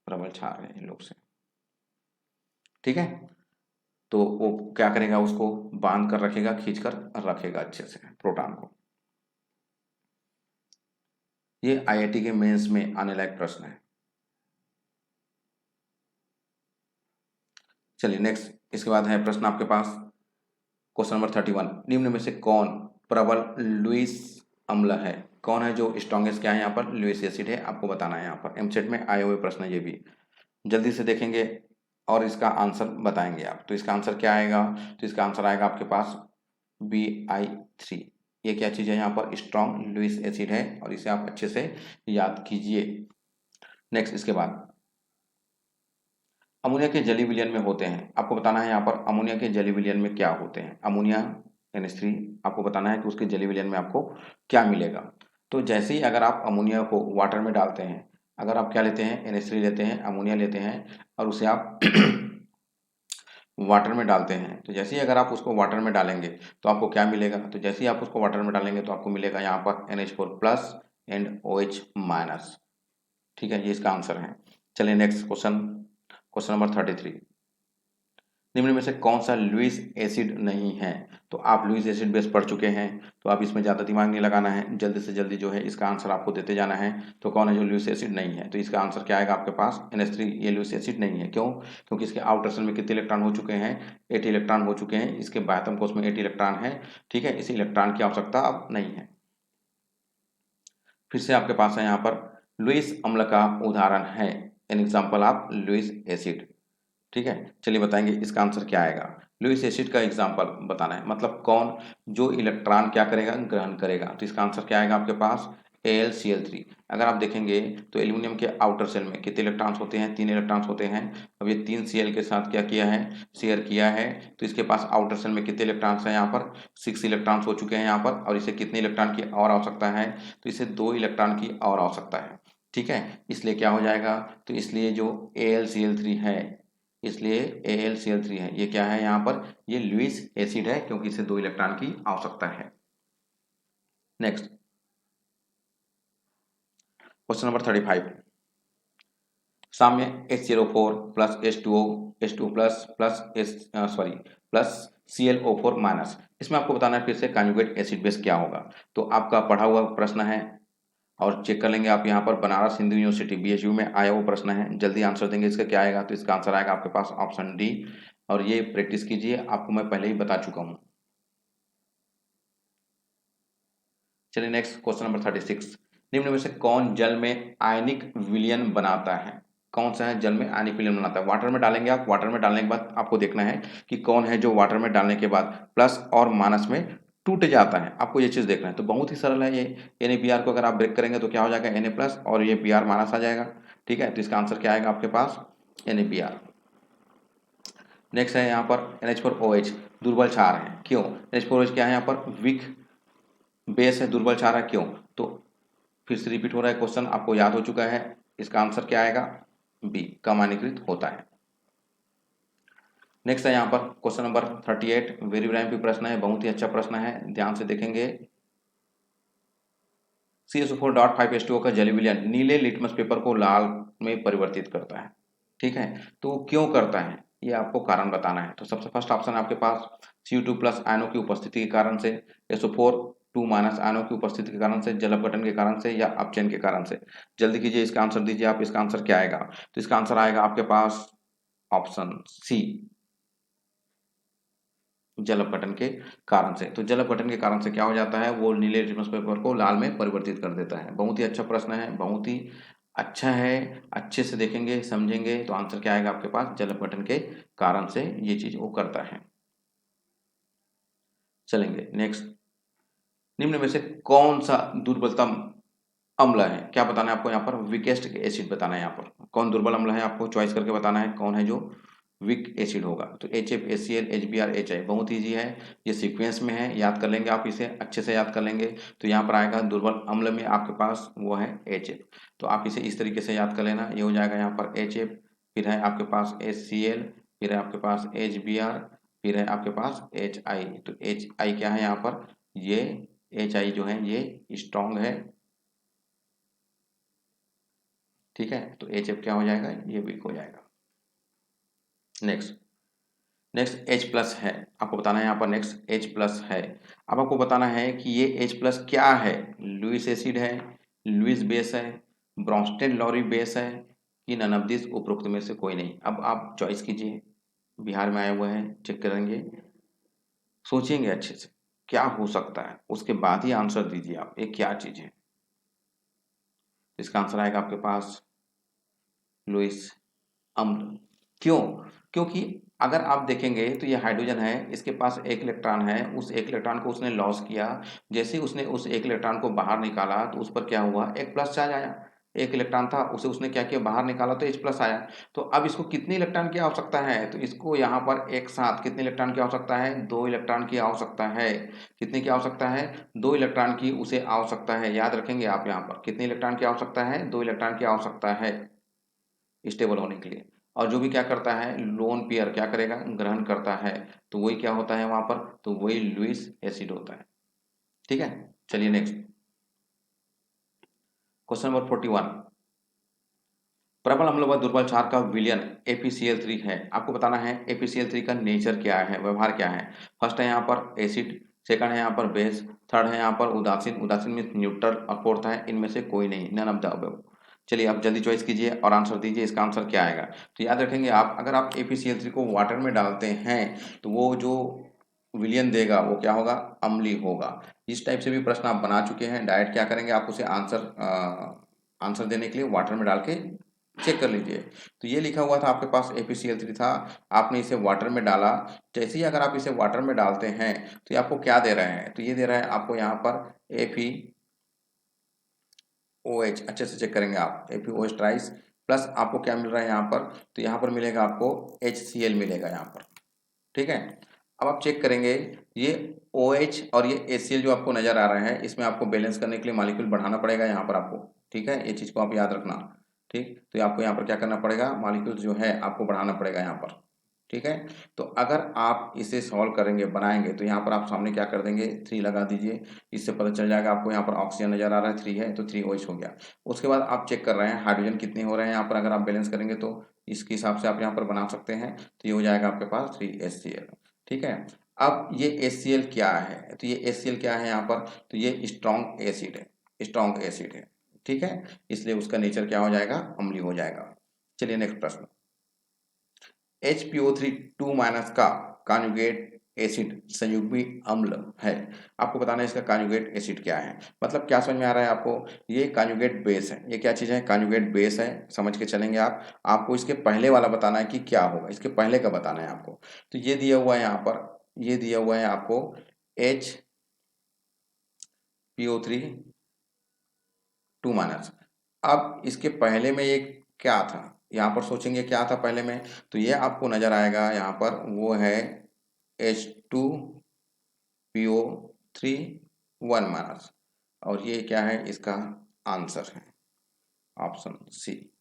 प्रबल क्षार है इन लोग से। ठीक है, तो वो क्या करेगा, उसको बांध कर रखेगा, खींच कर रखेगा अच्छे से प्रोटॉन को। ये IIT के मेंस में आने लायक प्रश्न है। चलिए नेक्स्ट, इसके बाद है प्रश्न आपके पास क्वेश्चन नंबर 31, निम्न में से कौन प्रबल लुईस अम्ल है? कौन है जो स्ट्रॉन्गेस्ट, क्या है यहाँ पर, लुईस एसिड है। आपको बताना है यहाँ पर, एमसेट में आए हुए प्रश्न ये भी जल्दी से देखेंगे और इसका आंसर बताएंगे आप। तो इसका आंसर क्या आएगा, तो इसका आंसर आएगा आपके पास Bi3। ये क्या चीज़ है यहाँ पर, स्ट्रॉन्ग लुईस एसिड है, और इसे आप अच्छे से याद कीजिए। नेक्स्ट, इसके बाद अमोनिया के जलीय विलयन में होते हैं। आपको बताना है यहाँ पर अमोनिया के जलीय विलयन में क्या होते हैं। अमोनिया NH3, आपको बताना है कि उसके जलीय विलयन में आपको क्या मिलेगा। तो जैसे ही अगर आप अमोनिया को वाटर में डालते हैं, अगर आप क्या लेते हैं, NH3 लेते हैं, अमोनिया लेते हैं, और उसे आप वाटर में डालते हैं, तो जैसे ही अगर आप उसको वाटर में डालेंगे तो आपको क्या मिलेगा, तो जैसे ही आप उसको वाटर में डालेंगे तो आपको मिलेगा यहाँ पर NH4 plus and OH minus. ठीक है, ये इसका आंसर है। चलिए नेक्स्ट क्वेश्चन, क्वेश्चन नंबर 33, निम्न में से कौन सा लुईस एसिड नहीं है? तो आप लुईस एसिड बेस पढ़ चुके हैं, तो आप इसमें ज़्यादा दिमाग नहीं लगाना है, जल्दी से जल्दी जो है इसका आंसर आपको देते जाना है। तो कौन है जो लुईस एसिड नहीं है, तो इसका आंसर क्या आएगा आपके पास, NH3। ये लुईस एसिड नहीं है, क्यों? क्योंकि इसके आउटर शेल में कितने इलेक्ट्रॉन हो चुके हैं, 8 इलेक्ट्रॉन हो चुके हैं। इसके बाह्यतम कोश में 8 इलेक्ट्रॉन है। ठीक है, इस इलेक्ट्रॉन की आवश्यकता अब नहीं है। फिर से आपके पास है यहाँ पर लुईस अम्ल का उदाहरण है, an example of Lewis acid. ठीक है, चलिए बताएंगे इसका आंसर क्या आएगा। लुईस एसिड का एग्जाम्पल बताना है, मतलब कौन जो इलेक्ट्रॉन क्या करेगा, ग्रहण करेगा। तो इसका आंसर क्या आएगा आपके पास, AlCl3। अगर आप देखेंगे तो एल्यूमिनियम के आउटर सेल में कितने इलेक्ट्रॉन्स होते हैं, 3 इलेक्ट्रॉन्स होते हैं। अब ये 3 Cl के साथ क्या किया है, शेयर किया है, तो इसके पास आउटर सेल में कितने इलेक्ट्रॉन्स हैं, यहाँ पर 6 इलेक्ट्रॉन्स हो चुके हैं यहाँ पर। और इसे कितने इलेक्ट्रॉन की और आवश्यकता है, तो इसे 2 इलेक्ट्रॉन की और आवश्यकता है। ठीक है, इसलिए क्या हो जाएगा, तो इसलिए जो AlCl3 है, इसलिए AlCl3 है, ये क्या है यहाँ पर, ये लुईस एसिड है, क्योंकि इसे 2 इलेक्ट्रॉन की आवश्यकता है। नेक्स्ट, क्वेश्चन नंबर 35, साम्य H04 plus H2O H2 plus plus plus ClO4 minus. इसमें आपको बताना है फिर से कंजुगेट एसिड बेस क्या होगा। तो आपका पढ़ा हुआ प्रश्न है और चेक कर लेंगे आप यहाँ पर बनारस हिंदू यूनिवर्सिटी BHU में आया वो प्रश्न है। जल्दी आंसर देंगे इसका क्या आएगा, तो इसका आंसर आएगा आपके पास ऑप्शन डी। और ये प्रैक्टिस कीजिए, आपको मैं पहले ही बता चुका हूँ। चलिए नेक्स्ट क्वेश्चन नंबर 36। निम्न में से कौन जल में आयनिक विलयन बनाता है? कौन सा है जल में आयनिक विलयन बनाता है? वाटर में डालेंगे आप, वाटर में डालने के बाद आपको देखना है कि कौन है जो वाटर में डालने के बाद प्लस और माइनस में टूट जाता है। आपको ये चीज देखना है। तो बहुत ही सरल है ये। NaBr को अगर आप ब्रेक करेंगे तो क्या हो जाएगा, Na प्लस और ये Br माइनस आ जाएगा। ठीक है, तो इसका आंसर क्या आएगा आपके पास, NaBr। नेक्स्ट है यहाँ पर NH4OH दुर्बल क्षार है, क्यों? NH4OH क्या है यहाँ पर, वीक बेस है, दुर्बल क्षार है, क्यों? तो फिर से रिपीट हो रहा है क्वेश्चन, आपको याद हो चुका है। इसका आंसर क्या आएगा, बी, कम आयनीकृत होता है। नेक्स्ट है यहाँ पर क्वेश्चन नंबर 38, वेरी रैंपी प्रश्न है, बहुत ही अच्छा प्रश्न है, ध्यान से देखेंगे। CSO4.5H2O का जलीय विलयन नीले लिटमस पेपर को लाल में परिवर्तित करता है। ठीक है, तो क्यों करता है ये आपको कारण बताना है। तो सबसे फर्स्ट ऑप्शन आपके पास Cu2 प्लस आयनों की उपस्थिति के कारण से, SO4 2 माइनस आयनों की उपस्थिति के कारण से, जल अपघटन के कारण से, या अपचयन के कारण से। जल्दी कीजिए, इसका आंसर दीजिए आप। इसका आंसर क्या आएगा, तो इसका आंसर आएगा आपके पास ऑप्शन सी, जल अपघटन के कारण से। तो जल अपघटन के कारण से क्या हो जाता है, वो नीले लिटमस पेपर को लाल में परिवर्तित कर देता है। बहुत ही अच्छा प्रश्न है, बहुत ही अच्छा है। अच्छे से देखेंगे समझेंगे तो आंसर क्या आएगा आपके पास, जल अपघटन के कारण से ये चीज वो करता है। चलेंगे नेक्स्ट। निम्न में से कौन सा दुर्बलतम अम्ल है? क्या बताना है आपको यहाँ पर, वीकेस्ट एसिड बताना है। यहाँ पर कौन दुर्बल अम्ल है आपको चॉइस करके बताना है, कौन है जो वीक एसिड होगा। तो HF HCl HBr HI, बहुत ईजी है, ये सीक्वेंस में है, याद कर लेंगे आप, इसे अच्छे से याद कर लेंगे। तो यहाँ पर आएगा दुर्बल अम्ल में आपके पास वो है HF। तो आप इसे इस तरीके से याद कर लेना, ये हो जाएगा यहाँ पर HF, फिर है आपके पास HCl, फिर है आपके पास HBr, फिर है आपके पास HI। तो HI क्या है यहाँ पर, ये HI जो है ये स्ट्रॉन्ग है। ठीक है, तो HF क्या हो जाएगा, ये वीक हो जाएगा। नेक्स्ट H प्लस है, आपको बताना है यहाँ पर नेक्स्ट H प्लस है। अब आपको बताना है कि ये H प्लस क्या है, लुईस एसिड है, लुईस बेस है, ब्रॉन्स्टेड लॉरी बेस है, कि नन ऑफ दिस उपरोक्त में से कोई नहीं। अब आप चॉइस कीजिए, बिहार में आए हुए हैं, चेक करेंगे, सोचेंगे अच्छे से क्या हो सकता है, उसके बाद ही आंसर दीजिए आप, ये क्या चीज है। इसका आंसर आएगा आपके पास लुईस अम्ल। क्यों? क्योंकि अगर आप देखेंगे तो ये हाइड्रोजन है, इसके पास एक इलेक्ट्रॉन है, उस एक इलेक्ट्रॉन को उसने लॉस किया। जैसे ही उसने उस एक इलेक्ट्रॉन को बाहर निकाला तो उस पर क्या हुआ, एक प्लस चार्ज आया। एक इलेक्ट्रॉन था, उसे उसने क्या किया, बाहर निकाला तो H प्लस आया। तो अब इसको कितनी इलेक्ट्रॉन की आवश्यकता है, तो इसको यहाँ पर एक साथ कितने इलेक्ट्रॉन की आवश्यकता है, 2 इलेक्ट्रॉन की आवश्यकता है। कितने की आवश्यकता है, 2 इलेक्ट्रॉन की उसे आवश्यकता है। याद रखेंगे आप, यहाँ पर कितने इलेक्ट्रॉन की आवश्यकता है, 2 इलेक्ट्रॉन की आवश्यकता है स्टेबल होने के लिए। और जो भी क्या करता है, लोन पेयर क्या करेगा, ग्रहण करता है। तो वही क्या होता है वहां पर, तो वही लुईस एसिड होता है। ठीक है, चलिए नेक्स्ट क्वेश्चन नंबर 41। प्रबल अम्ल व दुर्बल क्षार का विलयन APCl3 है। आपको बताना है APCl3 का नेचर क्या है, व्यवहार क्या है। फर्स्ट है यहाँ पर एसिड, सेकंड है यहाँ पर बेस, थर्ड है यहाँ पर उदासीन, उदासीन मीन्स न्यूट्रल, और फोर्थ है इनमें से कोई नहीं, नन ऑफ द अबव। चलिए आप जल्दी चॉइस कीजिए और आंसर दीजिए, इसका आंसर क्या आएगा। तो याद रखेंगे आप, अगर आप APCl3 को वाटर में डालते हैं तो वो जो विलयन देगा वो क्या होगा, अम्लीय होगा। इस टाइप से भी प्रश्न आप बना चुके हैं, डायरेक्ट क्या करेंगे आप उसे आंसर देने के लिए वाटर में डाल के चेक कर लीजिए। तो ये लिखा हुआ था आपके पास APCl3 था, आपने इसे वाटर में डाला। जैसे ही अगर आप इसे वाटर में डालते हैं तो ये आपको क्या दे रहे हैं, तो ये दे रहा है आपको यहाँ पर FeOH, अच्छे से चेक करेंगे आप, FeOH ट्राइस, प्लस आपको क्या मिल रहा है यहाँ पर, तो यहाँ पर मिलेगा आपको HCl मिलेगा यहाँ पर। ठीक है, अब आप चेक करेंगे ये OH और ये HCl जो आपको नजर आ रहा है, इसमें आपको बैलेंस करने के लिए मॉलिक्यूल बढ़ाना पड़ेगा यहाँ पर आपको। ठीक है, ये चीज को आप याद रखना। ठीक, तो आपको यहाँ पर क्या करना पड़ेगा, मॉलिक्यूल जो है आपको बढ़ाना पड़ेगा यहाँ पर। ठीक है, तो अगर आप इसे सॉल्व करेंगे, बनाएंगे, तो यहाँ पर आप सामने क्या कर देंगे, 3 लगा दीजिए। इससे पता चल जाएगा आपको, यहाँ पर ऑक्सीजन नजर आ रहा है 3 है, तो 3 OH हो गया। उसके बाद आप चेक कर रहे हैं हाइड्रोजन कितने हो रहे हैं यहाँ पर, अगर आप बैलेंस करेंगे तो इसके हिसाब से आप यहाँ पर बना सकते हैं। तो ये हो जाएगा आपके पास 3HCl। ठीक है, अब ये HCl क्या है, तो ये HCl क्या है यहाँ पर, तो ये स्ट्रॉन्ग एसिड है, स्ट्रॉन्ग एसिड है, ठीक है, इसलिए उसका नेचर क्या हो जाएगा, अम्लीय हो जाएगा। चलिए नेक्स्ट प्रश्न, HPO3 2 माइनस का कॉन्जुगेट एसिड संयुग्मी अम्ल है, आपको बताना है इसका कॉन्जुगेट एसिड क्या है। मतलब क्या समझ में आ रहा है आपको, ये कॉन्जुगेट बेस है, ये क्या चीज़ है, कॉन्जुगेट बेस है, समझ के चलेंगे आप। आपको इसके पहले वाला बताना है कि क्या होगा, इसके पहले का बताना है आपको। तो ये दिया हुआ है यहाँ पर, ये दिया हुआ है आपको HPO3 2 माइनस। अब इसके पहले में ये क्या था, यहाँ पर सोचेंगे क्या था पहले में, तो ये आपको नजर आएगा यहाँ पर, वो है H2PO3 1 माइनस, और ये क्या है, इसका आंसर है ऑप्शन सी।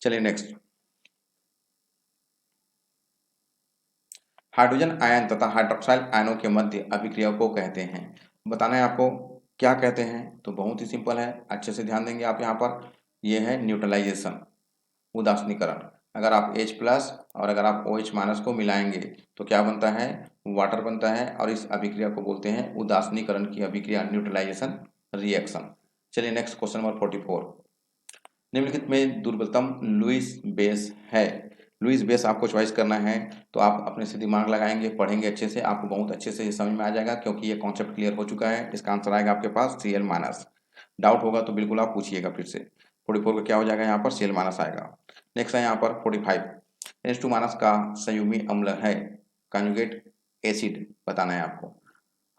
चलिए नेक्स्ट, हाइड्रोजन आयन तथा हाइड्रोक्साइल आयनों के मध्य अभिक्रिया को कहते हैं, बताना है आपको क्या कहते हैं। तो बहुत ही सिंपल है, अच्छे से ध्यान देंगे आप यहाँ पर, ये है न्यूट्रलाइजेशन, उदासीनीकरण। अगर आप H प्लस और अगर आप OH माइनस को मिलाएंगे तो क्या बनता है, वाटर बनता है, और इस अभिक्रिया को बोलते हैं उदासीनीकरण की अभिक्रिया, न्यूट्रलाइजेशन रिएक्शन। चलिए नेक्स्ट क्वेश्चन नंबर 44, निम्नलिखित में दुर्बलतम लुईस बेस है। लुईस बेस आपको चॉइस करना है, तो आप अपने से दिमाग लगाएंगे, पढ़ेंगे अच्छे से, आपको बहुत अच्छे से ये समझ में आ जाएगा, क्योंकि ये कॉन्सेप्ट क्लियर हो चुका है। इसका आंसर आएगा आपके पास Cl माइनस। डाउट होगा तो बिल्कुल आप पूछिएगा फिर से। 44 का क्या हो जाएगा यहाँ पर, Cl माइनस आएगा। नेक्स्ट है यहाँ पर 45, H2 माइनस का संयुग्मी अम्ल है, कॉन्जुगेट एसिड बताना है आपको।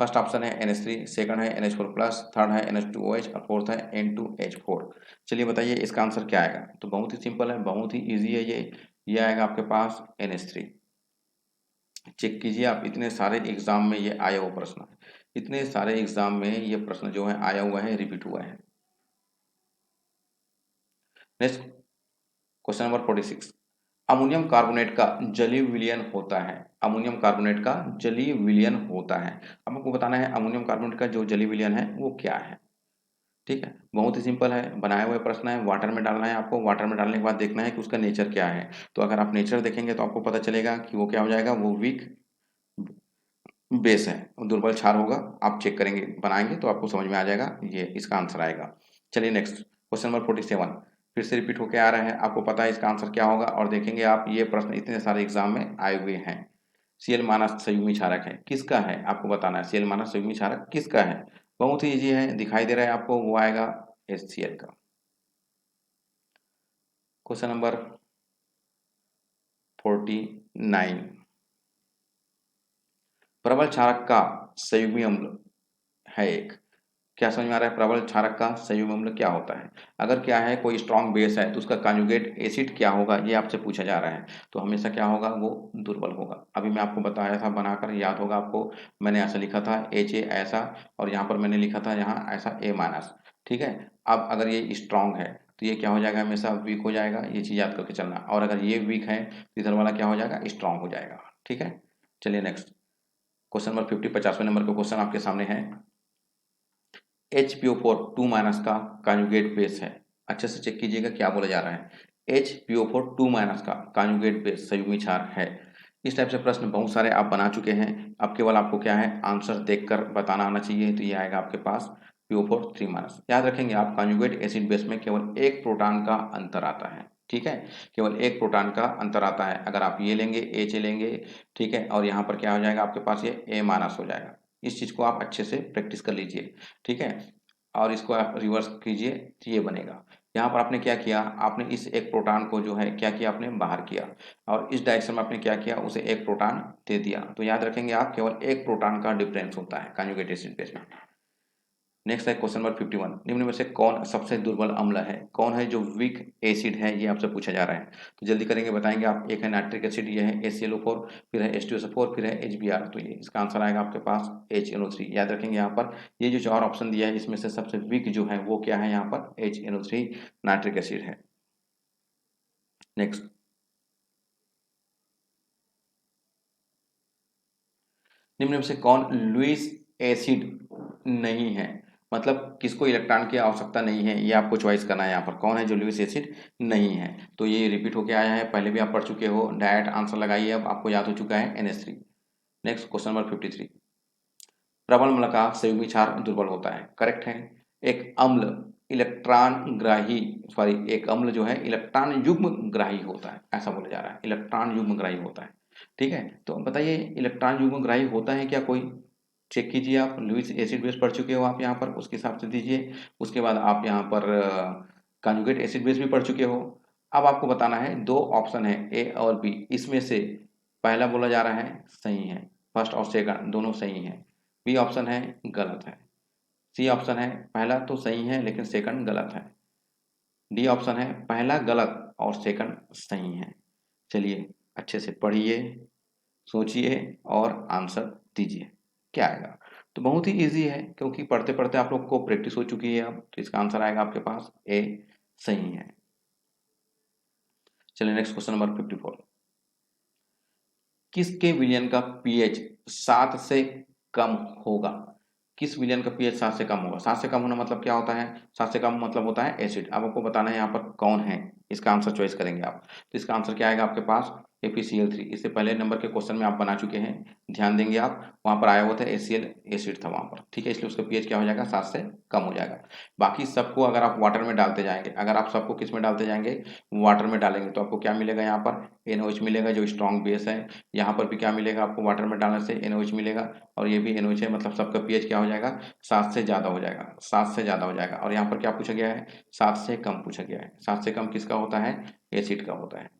फर्स्ट ऑप्शन है NH3, सेकंड है NH4 प्लस, थर्ड है NH2OH और फोर्थ है N2H4। चलिए बताइए इसका आंसर क्या आएगा। तो बहुत ही सिंपल है, बहुत ही इजी है ये आएगा आपके पास NH3। चेक कीजिए आप, इतने सारे एग्जाम में ये आया हुआ प्रश्न है, इतने सारे एग्जाम में ये प्रश्न जो है आया हुआ है, रिपीट हुआ है। Next question number 46, ammonium carbonate का जलीय विलयन होता है, अमोनियम कार्बोनेट का जलीय विलयन होता है। अब आपको बताना है अमोनियम कार्बोनेट का जो जलीय विलयन है वो क्या है, ठीक है, बहुत ही सिंपल है, बनाए हुए प्रश्न है, वाटर में डालना है आपको, वाटर में डालने के बाद देखना है कि उसका नेचर क्या है। तो अगर आप नेचर देखेंगे तो आपको पता चलेगा कि वो क्या हो जाएगा, वो वीक बेस है, दुर्बल क्षार होगा। आप चेक करेंगे, बनाएंगे तो आपको समझ में आ जाएगा, ये इसका आंसर आएगा। चलिए नेक्स्ट क्वेश्चन नंबर 47, फिर से रिपीट होके आ रहा है, आपको पता है इसका आंसर क्या होगा, और देखेंगे आप ये प्रश्न इतने सारे एग्जाम में आए हुए हैं। Cl माइनस संयुग्मी क्षारक है, किसका है आपको बताना है, Cl माइनस संयुग्मी क्षारक किसका है। बहुत ही इजी है, दिखाई दे रहा है आपको, वो आएगा HCl का। क्वेश्चन नंबर 49, प्रबल क्षारक का संयुग्मी अम्ल है एक, क्या समझ में आ रहा है, प्रबल क्षारक का संयुग्मी अम्ल क्या होता है। अगर क्या है कोई स्ट्रॉन्ग बेस है तो उसका कॉन्जुगेट एसिड क्या होगा, ये आपसे पूछा जा रहा है। तो हमेशा क्या होगा, वो दुर्बल होगा। अभी मैं आपको बताया था बनाकर, याद होगा आपको, मैंने ऐसा लिखा था Ha ऐसा, और यहाँ पर मैंने लिखा था यहाँ ऐसा A माइनस, ठीक है। अब अगर ये स्ट्रॉन्ग है तो ये क्या हो जाएगा, हमेशा वीक हो जाएगा, ये चीज़ याद करके चलना। और अगर ये वीक है तो इधर वाला क्या हो जाएगा, स्ट्रॉन्ग हो जाएगा, ठीक है। चलिए नेक्स्ट क्वेश्चन नंबर 50, 50वें नंबर का क्वेश्चन आपके सामने है। HPO4 2 माइनस का कॉन्जुगेट बेस है, अच्छे से चेक कीजिएगा क्या बोला जा रहा है। HPO4 2 माइनस का कॉन्जुगेट बेस संयुग्मी क्षार है। इस टाइप से प्रश्न बहुत सारे आप बना चुके हैं, अब केवल आपको क्या है, आंसर देखकर बताना आना चाहिए। तो ये आएगा आपके पास PO4 3 माइनस। याद रखेंगे आप, कॉन्जुगेट एसिड बेस में केवल एक प्रोटॉन का अंतर आता है, ठीक है, केवल एक प्रोटॉन का अंतर आता है। अगर आप ये लेंगे, H लेंगे, ठीक है, और यहाँ पर क्या हो जाएगा आपके पास, ये A माइनस हो जाएगा। इस चीज़ को आप अच्छे से प्रैक्टिस कर लीजिए, ठीक है, और इसको आप रिवर्स कीजिए तो ये बनेगा। यहाँ पर आपने क्या किया, आपने इस एक प्रोटॉन को जो है क्या किया, आपने बाहर किया, और इस डायरेक्शन में आपने क्या किया, उसे एक प्रोटॉन दे दिया। तो याद रखेंगे आप, केवल एक प्रोटॉन का डिफरेंस होता है कॉन्जुगेट एसिड बेस में। नेक्स्ट है क्वेश्चन नंबर 51, निम्न में से कौन सबसे दुर्बल अम्ल है, कौन है जो वीक एसिड है, ये आपसे पूछा जा रहा है। तो जल्दी करेंगे, बताएंगे आप। एक है नाइट्रिक एसिड, ये है HClO4, फिर है H2SO4, फिर है HBr। तो ये इसका आंसर आएगा आपके पास HNO3। याद रखेंगे यहाँ पर, ये जो चार ऑप्शन दिया है इसमें से सबसे वीक जो है वो क्या है, यहाँ पर HNO3 नाइट्रिक एसिड है। नेक्स्ट, निम्न में से कौन लुईस एसिड नहीं है, मतलब किसको इलेक्ट्रॉन की आवश्यकता नहीं है, ये आपको चॉइस करना है। यहाँ पर कौन है जो लुईस एसिड नहीं है। तो ये रिपीट होके आया है, पहले भी आप पढ़ चुके हो, डायरेक्ट आंसर लगाइए, अब आपको याद हो चुका है NH3। नेक्स्ट क्वेश्चन नंबर 53, प्रबल अम्ल का संयुग्मी क्षार दुर्बल होता है, करेक्ट है। एक अम्ल इलेक्ट्रॉन ग्राही, सॉरी, एक अम्ल जो है इलेक्ट्रॉन युग्म ग्राही होता है, ऐसा बोला जा रहा है, इलेक्ट्रॉन युग्म ग्राही होता है। ठीक है, तो बताइए इलेक्ट्रॉन युग्म ग्राही होता है क्या कोई? चेक कीजिए, आप लुईस एसिड बेस पढ़ चुके हो आप यहाँ पर, उसके हिसाब से दीजिए। उसके बाद आप यहाँ पर कॉन्जुगेट एसिड बेस भी पढ़ चुके हो। अब आपको बताना है, दो ऑप्शन है ए और बी, इसमें से पहला बोला जा रहा है सही है, फर्स्ट और सेकंड दोनों सही है, बी ऑप्शन है गलत है, सी ऑप्शन है पहला तो सही है लेकिन सेकंड गलत है, डी ऑप्शन है पहला गलत और सेकंड सही है। चलिए अच्छे से पढ़िए, सोचिए और आंसर दीजिए, क्या आएगा। तो बहुत ही इजी है, क्योंकि पढ़ते पढ़ते आप लोग को प्रैक्टिस हो चुकी है अब, तो इसका आंसर आएगा आपके पास ए सही है। चलिए नेक्स्ट क्वेश्चन नंबर 54, किसके विलयन का पीएच 7 से कम होगा? किस विलयन का पीएच 7 से कम होगा? 7 से कम होना मतलब क्या होता है? 7 से कम मतलब होता है एसिड। अब आपको बताना है यहाँ पर कौन है, इसका आंसर चॉइस करेंगे आप। तो इसका आंसर क्या आएगा आपके पास? FeCl3। इससे पहले नंबर के क्वेश्चन में आप बना चुके हैं, ध्यान देंगे आप, वहां पर आया हुआ था HCl एसिड था वहां पर, ठीक है, इसलिए उसका पीएच क्या हो जाएगा? 7 से कम हो जाएगा। बाकी सबको अगर आप वाटर में डालते जाएंगे, अगर आप सबको किस में डालते जाएंगे? वाटर में डालेंगे, तो आपको क्या मिलेगा यहाँ पर? NOH मिलेगा, जो स्ट्रॉन्ग बेस है। यहाँ पर भी क्या मिलेगा आपको? वाटर में डालने से NOH मिलेगा, और ये भी NOH है, मतलब सबका पीएच क्या हो जाएगा? 7 से ज़्यादा हो जाएगा, 7 से ज़्यादा हो जाएगा। और यहाँ पर क्या पूछा गया है? 7 से कम पूछा गया है। 7 से कम किसका होता है? एसिड का होता है।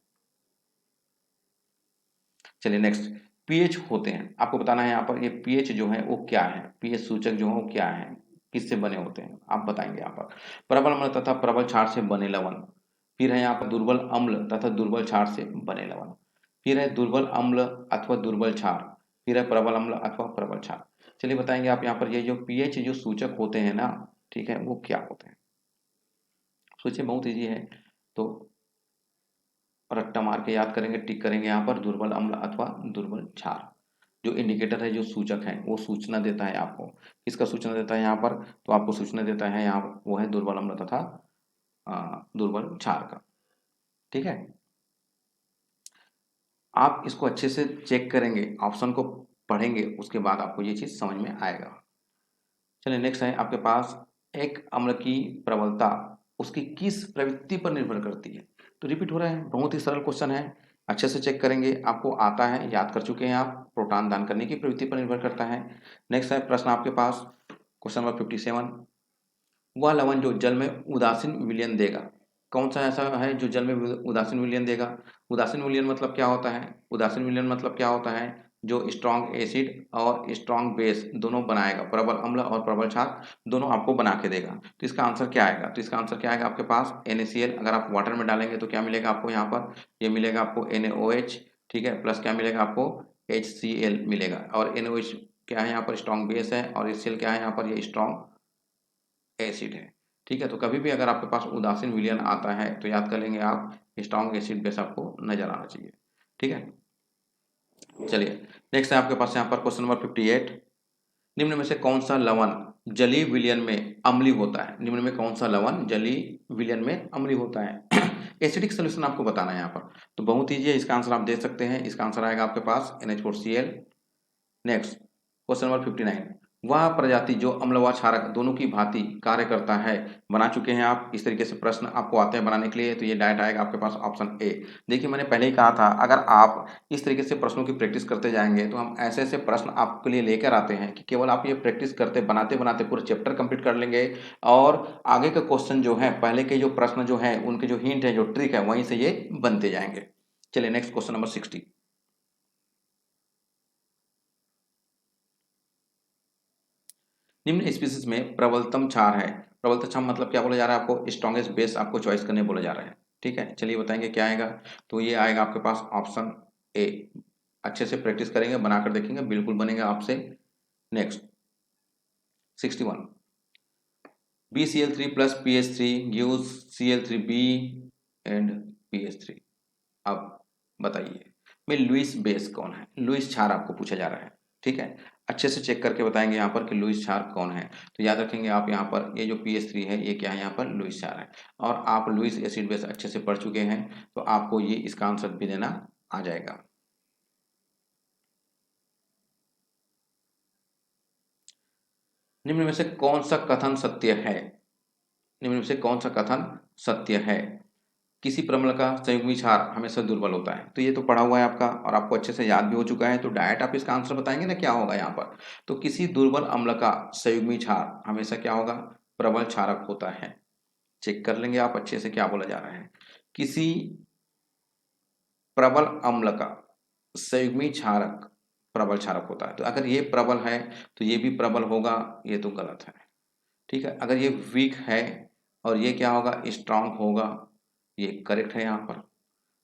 चलिए नेक्स्ट, पीएच होते हैं, आपको बताना है यहाँ पर, ये पीएच जो है वो क्या है, पीएच सूचक जो है वो क्या है, किससे बने होते हैं, आप बताएंगे यहाँ पर। प्रबल अम्ल तथा प्रबल क्षार से बने लवण, फिर है यहाँ पर दुर्बल अम्ल तथा दुर्बल क्षार से बने लवण, फिर है दुर्बल अम्ल अथवा दुर्बल क्षार, फिर है प्रबल अम्ल अथवा प्रबल क्षार। चलिए बताएंगे आप यहाँ पर, ये जो पीएच जो सूचक होते हैं ना, ठीक है, वो क्या होते हैं? सोचिए, बहुत ईजी है, तो रट्टा मार के याद करेंगे, टिक करेंगे यहाँ पर, दुर्बल अम्ल अथवा दुर्बल क्षार। जो इंडिकेटर है, जो सूचक है, वो सूचना देता है आपको, किसका सूचना देता है यहाँ पर? तो आपको सूचना देता है यहाँ, वो है दुर्बल अम्ल तथा दुर्बल क्षार का। ठीक है, आप इसको अच्छे से चेक करेंगे, ऑप्शन को पढ़ेंगे, उसके बाद आपको ये चीज समझ में आएगा। चलिए नेक्स्ट है आपके पास, एक अम्ल की प्रबलता उसकी किस प्रवृत्ति पर निर्भर करती है? तो रिपीट हो रहा है, बहुत ही सरल क्वेश्चन है, अच्छे से चेक करेंगे, आपको आता है, याद कर चुके हैं आप, प्रोटॉन दान करने की प्रवृत्ति पर निर्भर करता है। नेक्स्ट है प्रश्न आपके पास, क्वेश्चन नंबर 57, वह लवण जो जल में उदासीन विलयन देगा, कौन सा ऐसा है जो जल में उदासीन विलयन देगा? उदासीन विलयन मतलब क्या होता है? उदासीन विलयन मतलब क्या होता है? जो स्ट्रॉन्ग एसिड और स्ट्रॉन्ग बेस दोनों बनाएगा, प्रबल अम्ल और प्रबल क्षार दोनों आपको बना के देगा। तो इसका आंसर क्या आएगा? तो इसका आंसर क्या आएगा आपके पास? NaCl। अगर आप वाटर में डालेंगे तो क्या मिलेगा आपको यहाँ पर? ये मिलेगा आपको NaOH, ठीक है, प्लस क्या मिलेगा आपको? HCl मिलेगा। और NaOH क्या है यहाँ पर? स्ट्रॉन्ग बेस है, और HCl क्या है यहाँ पर? ये स्ट्रॉन्ग एसिड है। ठीक है, तो कभी भी अगर आपके पास उदासीन विलयन आता है तो याद कर लेंगे आप, स्ट्रॉन्ग एसिड बेस आपको नजर आना चाहिए। ठीक है, चलिए नेक्स्ट है आपके पास यहाँ पर क्वेश्चन नंबर 58, निम्न में से कौन सा लवण जलीय विलयन में अम्लीय होता है? निम्न में कौन सा लवण जलीय विलयन में अम्लीय होता है? एसिडिक सोल्यूशन आपको बताना है यहाँ पर, तो बहुत ईजी है, इसका आंसर आप दे सकते हैं, इसका आंसर आएगा आपके पास NH4Cl। नेक्स्ट क्वेश्चन नंबर 59, वह प्रजाति जो अम्ल व क्षारक दोनों की भांति कार्य करता है, बना चुके हैं आप, इस तरीके से प्रश्न आपको आते हैं बनाने के लिए, तो ये डायरेक्ट आएगा आपके पास ऑप्शन ए। देखिए मैंने पहले ही कहा था, अगर आप इस तरीके से प्रश्नों की प्रैक्टिस करते जाएंगे तो हम ऐसे ऐसे प्रश्न आपके लिए लेकर आते हैं कि केवल आप ये प्रैक्टिस करते बनाते बनाते पूरे चैप्टर कंप्लीट कर लेंगे, और आगे का क्वेश्चन जो है, पहले के जो प्रश्न जो है, उनके जो हिंट है, जो ट्रिक है, वहीं से ये बनते जाएंगे। चलिए नेक्स्ट क्वेश्चन नंबर 60, निम्न स्पीसीज में प्रबलतम क्षार है, प्रबलतम क्षार मतलब क्या बोला जा रहा है आपको? स्ट्रॉन्गेस्ट बेस आपको चॉइस करने बोला जा रहा है। ठीक है, चलिए बताएंगे क्या आएगा। तो ये आएगा आपके पास ऑप्शन ए, अच्छे से प्रैक्टिस करेंगे, बनाकर देखेंगे, बिल्कुल बनेगा आपसे। Next 61, BCl3 plus PH3 gives Cl3b and PH3। अब बताइए में लुईस बेस कौन है? लुईस क्षार आपको पूछा जा रहा है। ठीक है, अच्छे से चेक करके बताएंगे यहाँ पर कि लुईस क्षार कौन है। तो याद रखेंगे आप यहाँ पर, ये जो PH3 है ये क्या है? यहाँ पर लुईस क्षार है। और आप लुईस एसिड बेस अच्छे से पढ़ चुके हैं, तो आपको ये इसका आंसर भी देना आ जाएगा। निम्न में से कौन सा कथन सत्य है? निम्न में से कौन सा कथन सत्य है? किसी प्रमल का संयुग्मी क्षार हमेशा दुर्बल होता है। तो ये तो पढ़ा हुआ है आपका और आपको अच्छे से याद भी हो चुका है, तो डायरेक्ट आप इसका आंसर बताएंगे ना, क्या होगा यहाँ पर? तो किसी दुर्बल अम्ल का संयुग्मी क्षार हमेशा क्या होगा? प्रबल क्षारक होता है। चेक कर लेंगे आप अच्छे से क्या बोला जा रहा है। किसी प्रबल अम्ल का संयुग्मी क्षारक प्रबल क्षारक होता है। तो अगर ये प्रबल है तो ये भी प्रबल होगा, ये तो गलत है। ठीक है, अगर ये वीक है और ये क्या होगा? स्ट्रांग होगा, ये करेक्ट है यहाँ पर।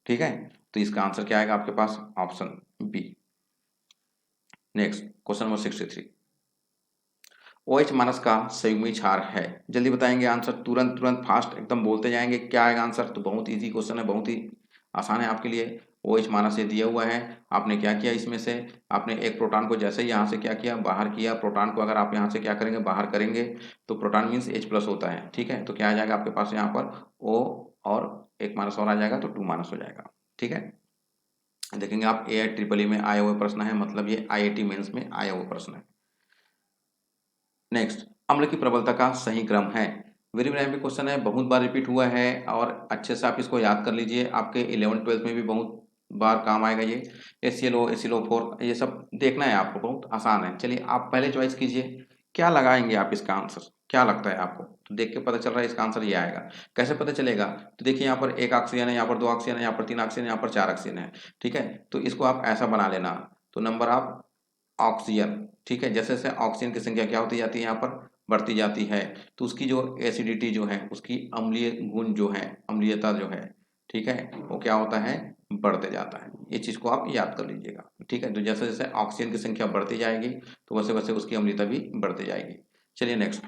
ठीक है, तो इसका आंसर क्या आएगा आपके पास? Option B. Next question number 63, OH minus का संयुग्मी क्षार है। जल्दी बताएंगे आंसर, तुरंत तुरंत फास्ट एकदम बोलते जाएंगे, क्या आएगा आंसर? तो बहुत इजी क्वेश्चन है, बहुत ही आसान है आपके लिए। OH माइनस ये दिया हुआ है, आपने क्या किया इसमें से? आपने एक प्रोटॉन को जैसे ही यहाँ से क्या किया? बाहर किया। प्रोटॉन को अगर आप यहाँ से क्या करेंगे? बाहर करेंगे, तो प्रोटॉन मीन्स H प्लस होता है। ठीक है, तो क्या आ जाएगा आपके पास यहाँ पर? O और एक माइनस और आ जाएगा, तो 2 माइनस हो जाएगा। ठीक है, देखेंगे आप AIEEE में आया हुआ प्रश्न है, मतलब ये IIT मेंस में आया हुआ प्रश्न है। नेक्स्ट, अम्ल की प्रबलता का सही क्रम है। वेरी वेरी इंपॉर्टेंट क्वेश्चन है, बहुत बार रिपीट हुआ है और अच्छे से आप इसको याद कर लीजिए, आपके 11th-12th में भी बहुत बार काम आएगा ये। HClO HClO4 ये सब देखना है आपको, बहुत आसान है। चलिए आप पहले चॉइस कीजिए, क्या लगाएंगे आप इसका आंसर? क्या लगता है आपको? तो देख के पता चल रहा है इसका आंसर ये आएगा। कैसे पता चलेगा? तो देखिए यहाँ पर 1 ऑक्सीजन है, यहाँ पर 2 ऑक्सीजन है, यहाँ पर 3 ऑक्सीजन है, यहाँ पर 4 ऑक्सीजन है। ठीक है, तो इसको आप ऐसा बना लेना, तो नंबर ऑफ ऑक्सीजन। ठीक है, जैसे जैसे ऑक्सीजन की संख्या क्या होती जाती है? यहाँ पर बढ़ती जाती है, तो उसकी जो एसिडिटी जो है, उसकी अम्लीय गुण जो है, अम्लीयता जो है, ठीक है, वो क्या होता है? बढ़ते जाता है। ये चीज को आप याद कर लीजिएगा। ठीक है, तो जैसे जैसे ऑक्सीजन की संख्या बढ़ती जाएगी, तो वैसे वैसे उसकी अम्लीयता भी बढ़ती जाएगी। चलिए नेक्स्ट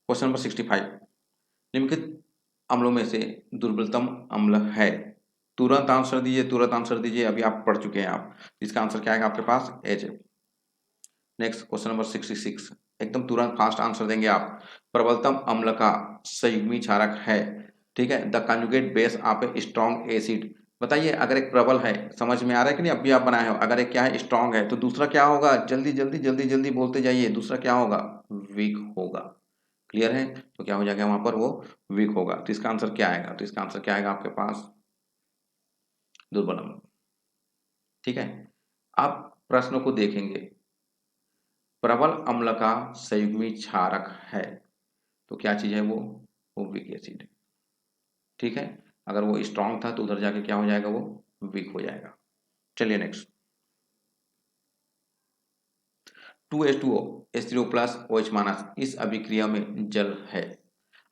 क्वेश्चन नंबर 65, निम्नलिखित अम्लों में से दुर्बलतम अम्ल है। तुरंत आंसर दीजिए, तुरंत आंसर दीजिए, अभी आप पढ़ चुके हैं आप। इसका आंसर क्या आएगा आपके पास? एच। नेक्स्ट क्वेश्चन नंबर 66, एकदम तुरंत फास्ट आंसर देंगे आप। प्रबलतम अम्ल का संयुग्मी क्षारक है। ठीक है, the conjugate base of a strong acid. बताइए, अगर एक प्रबल है, समझ में आ रहा है कि नहीं? अभी आप बनाए हो, अगर एक क्या है? स्ट्रॉन्ग है, तो दूसरा क्या होगा? जल्दी जल्दी जल्दी जल्दी बोलते जाइए, दूसरा क्या होगा? वीक होगा। क्लियर है? तो क्या हो जाएगा वहां पर? वो वीक होगा। तो इसका आंसर क्या आएगा? तो इसका आंसर क्या आएगा आपके पास? दुर्बल अम्ल। ठीक है, आप प्रश्नों को देखेंगे, प्रबल अम्ल का संयुग्मी क्षारक है, तो क्या चीज है वो वीक एसिड है। ठीक है, अगर वो स्ट्रांग था तो उधर जाके क्या हो जाएगा? वो वीक हो जाएगा। चलिए next, 2H2O H3O plus OH minus इस अभिक्रिया में जल है।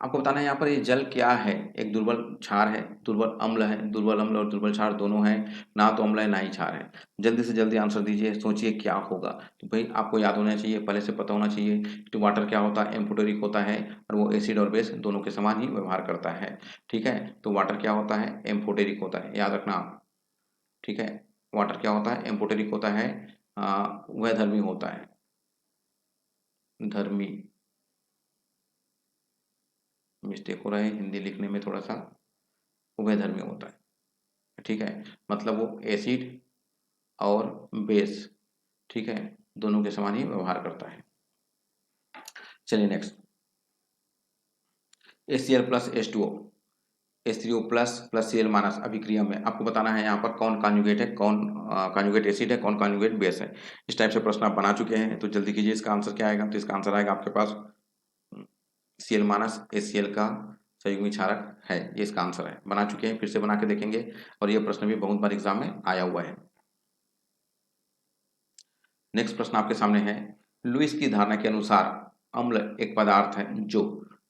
आपको बताना है यहाँ पर ये जल क्या है? एक दुर्बल क्षार है, दुर्बल अम्ल है, दुर्बल अम्ल और दुर्बल क्षार दोनों है, ना तो अम्ल है ना ही क्षार है। जल्दी से जल्दी आंसर दीजिए, सोचिए क्या होगा। तो भाई आपको याद होना चाहिए, पहले से पता होना चाहिए कि वाटर क्या होता है? एम्फोटेरिक होता है, और वो एसिड और बेस दोनों के समान ही व्यवहार करता है। ठीक है, तो वाटर क्या होता है? एम्फोटेरिक होता है, याद रखना आप। ठीक है, वाटर क्या होता है? एम्फोटेरिक होता है, वह धर्मी होता है, धर्मी। मिस्टेक हो रहा है हिंदी लिखने में थोड़ा सा, उभयधर्मी होता है। ठीक है, मतलब वो एसिड और बेस, ठीक है, दोनों के समान ही व्यवहार करता है। चलिए next, HCl plus H2O H3O plus plus Cl minus अभिक्रिया में आपको बताना है यहाँ पर कौन कॉन्जुगेट है, कौन कॉन्जुगेट एसिड है, कौन कॉन्जुगेट बेस है। इस टाइप से प्रश्न आप बना चुके हैं, तो जल्दी कीजिए, इसका आंसर क्या आएगा? तो इसका आंसर आएगा आपके पास Cl माइनस HCl का संयुग्मी क्षारक है, ये इसका आंसर है। बना चुके हैं, फिर से बना के देखेंगे, और ये प्रश्न भी बहुत बार एग्जाम में आया हुआ है। नेक्स्ट प्रश्न आपके सामने है, लुईस की धारणा के अनुसार अम्ल एक पदार्थ है जो,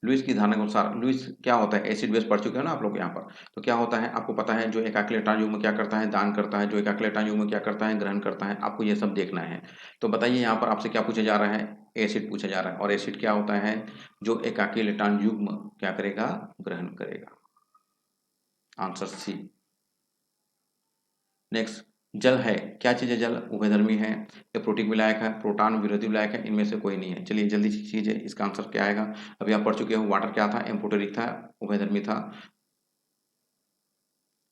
लुईस की धारणा के अनुसार, लुईस क्या होता है? एसिड बेस पढ़ चुके हो ना आप लोग यहाँ पर। तो क्या होता है आपको पता है? जो एकाकी इलेक्ट्रॉन युग्म क्या करता है? दान करता है। जो एकाकी इलेक्ट्रॉन युग्म क्या करता है? ग्रहण करता है। आपको ये सब देखना है। तो बताइए यहाँ पर आपसे क्या पूछा जा रहा है? एसिड पूछा जा रहा है, और एसिड क्या होता है? जो एकाकी इलेक्ट्रॉन युग्म क्या करेगा? ग्रहण करेगा। Answer C. नेक्स्ट, जल है, क्या चीज है? जल उभयधर्मी है, या प्रोटीन विलायक है, प्रोटॉन विरोधी विलायक है, इनमें से कोई नहीं है। चलिए जल्दी कीजिए, इसका आंसर क्या आएगा? अभी आप पढ़ चुके हो, वाटर क्या था? एम्फोटेरिक था, उभयधर्मी था।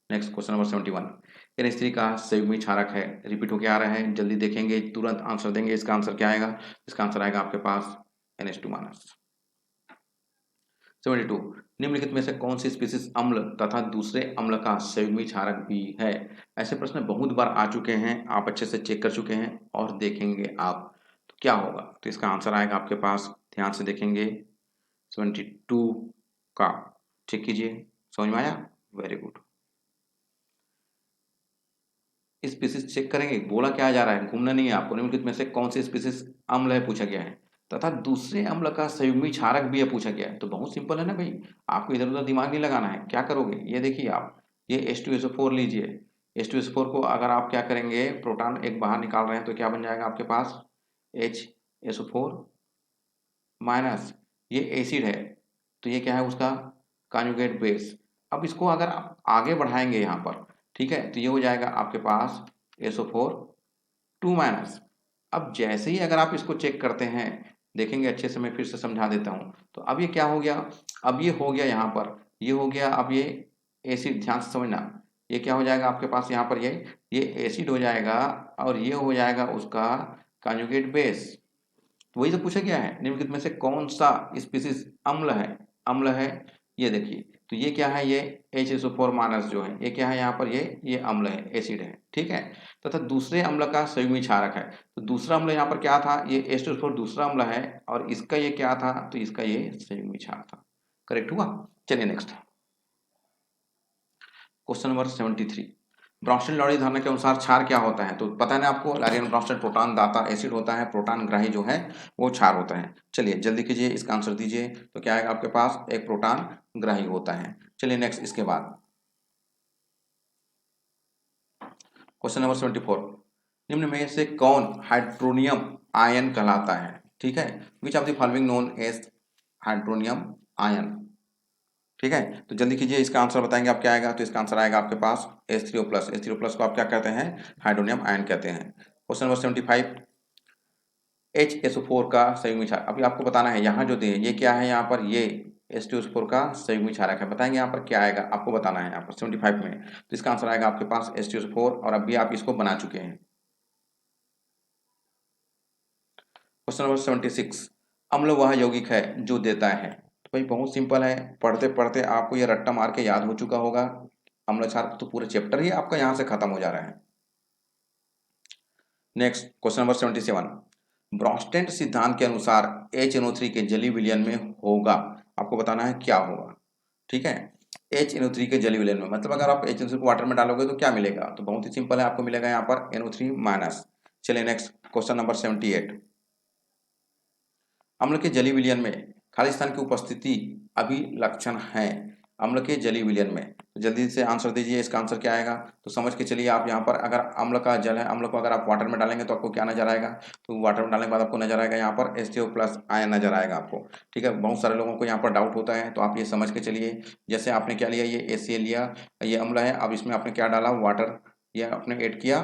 नेक्स्ट क्वेश्चन नंबर 71, NH3 का संयुग्मी क्षारक है, रिपीट होके आ रहा है, जल्दी देखेंगे, तुरंत आंसर देंगे। इसका आंसर क्या आएगा? इसका आंसर आएगा आपके पास NH2 माइनस। 72 निम्नलिखित में से कौन सी स्पीसीज अम्ल तथा दूसरे अम्ल का संयुग्मी क्षारक भी है? ऐसे प्रश्न बहुत बार आ चुके हैं, आप अच्छे से चेक कर चुके हैं और देखेंगे आप तो क्या होगा। तो इसका आंसर आएगा आपके पास, ध्यान से देखेंगे, 72 का चेक कीजिए। समझ में आया? Very good. स्पीसीज चेक करेंगे, बोला क्या जा रहा है, घूमना नहीं है आपको। निम्नलिखित में से कौन सी स्पीसीज अम्ल है पूछा गया है, तथा दूसरे अम्ल का संयुग्मी क्षारक भी है पूछा गया है। तो बहुत सिंपल है ना भाई, आपको इधर उधर दिमाग नहीं लगाना है। क्या करोगे, ये देखिए आप, ये H2SO4 लीजिए। H2SO4 को अगर आप क्या करेंगे, प्रोटॉन एक बाहर निकाल रहे हैं तो क्या बन जाएगा आपके पास HSO4 माइनस, ये एसिड है तो ये क्या है उसका कॉन्जुगेट बेस। अब इसको अगर आप आगे बढ़ाएंगे यहाँ पर, ठीक है, तो ये हो जाएगा आपके पास SO4 2 माइनस। अब जैसे ही अगर आप इसको चेक करते हैं, देखेंगे अच्छे से, मैं फिर से समझा देता हूँ। तो अब ये क्या हो गया, अब ये हो गया यहाँ पर, ये हो गया, अब ये एसिड, ध्यान से समझना, ये क्या हो जाएगा आपके पास यहाँ पर, ये एसिड हो जाएगा और ये हो जाएगा उसका कॉन्जुगेट बेस। वही तो पूछा गया है, निम्नलिखित में से कौन सा स्पीसीज अम्ल है, अम्ल है, ये देखिए। तो ये क्या है, ये HSO4 माइनस जो है, ये क्या है यहाँ पर, ये अम्ल है, एसिड है, ठीक है। तथा दूसरे अम्ल का संयुग्मी क्षारक है। तो दूसरा अम्ल यहाँ पर क्या था, ये H2SO4 दूसरा अम्ल है, और इसका ये क्या था, तो इसका ये संयुग्मी क्षारक था। करेक्ट हुआ। चलिए नेक्स्ट क्वेश्चन नंबर 73। ब्राउनस्टेन लॉरी धारणा के अनुसार क्षार क्या होता है? तो पता है ना आपको, लारियन ब्राउनस्टेन प्रोटॉन दाता एसिड होता है, प्रोटॉन ग्राही जो है वो क्षार होता है। चलिए जल्दी कीजिए, इसका आंसर दीजिए। तो क्या आएगा आपके पास, एक प्रोटॉन ग्राही होता है। चलिए नेक्स्ट, इसके बाद क्वेश्चन नंबर 74। निम्न में से कौन हाइड्रोनियम आयन कहलाता है? ठीक है, which of the following known as hydronium ion. ठीक है, तो जल्दी कीजिए, इसका आंसर बताएंगे आप क्या आएगा। तो इसका आंसर आएगा आपके पास H3O प्लस। H3O प्लस को आप क्या कहते हैं, हाइड्रोनियम आयन कहते हैं। Question number 75। HSO4 का संयुग्मी क्षारक, अभी आपको बताना है, यहाँ जो दिए ये क्या है, यहाँ पर ये H2SO4 का संयुग्मी क्षारक है। बताएंगे यहाँ पर क्या आएगा, आपको बताना है यहाँ पर 75 में। तो इसका आंसर आएगा आपके पास H2SO4, और अभी आप इसको बना चुके हैं। Question number 76। अम्ल वह यौगिक है जो देता है। तो भाई बहुत सिंपल है, पढ़ते पढ़ते आपको ये रट्टा मार के याद हो चुका होगा। अम्ल क्षार तो पूरा चैप्टर ही आपका यहाँ से खत्म हो जा रहा है। Next question number 77। ब्रॉन्स्टेड सिद्धांत के अनुसार HNO3 के जलीय विलयन में होगा, आपको बताना है क्या होगा। ठीक है, HNO3 के जलीय विलयन में, मतलब अगर आप HNO3 को वाटर में डालोगे तो क्या मिलेगा, तो बहुत ही सिंपल है, आपको मिलेगा यहाँ पर NO3 माइनस। चलिए नेक्स्ट क्वेश्चन नंबर 78। अम्ल के जलीय विलयन में खाली स्थान की उपस्थिति अभिलक्षण है, अम्ल के जलीय विलयन में। तो जल्दी से आंसर दीजिए, इसका आंसर क्या आएगा। तो समझ के चलिए आप, यहाँ पर अगर अम्ल का जल है, अम्ल को अगर आप वाटर में डालेंगे तो आपको क्या नजर आएगा, तो वाटर में डालने के बाद आपको नजर आएगा यहाँ पर H2O प्लस आयन नजर आएगा आपको। ठीक है, बहुत सारे लोगों को यहाँ पर डाउट होता है, तो आप ये समझ के चलिए। जैसे आपने क्या लिया, ये HCl लिया, ये अम्ल है, अब इसमें आपने क्या डाला, वाटर, ये आपने ऐड किया।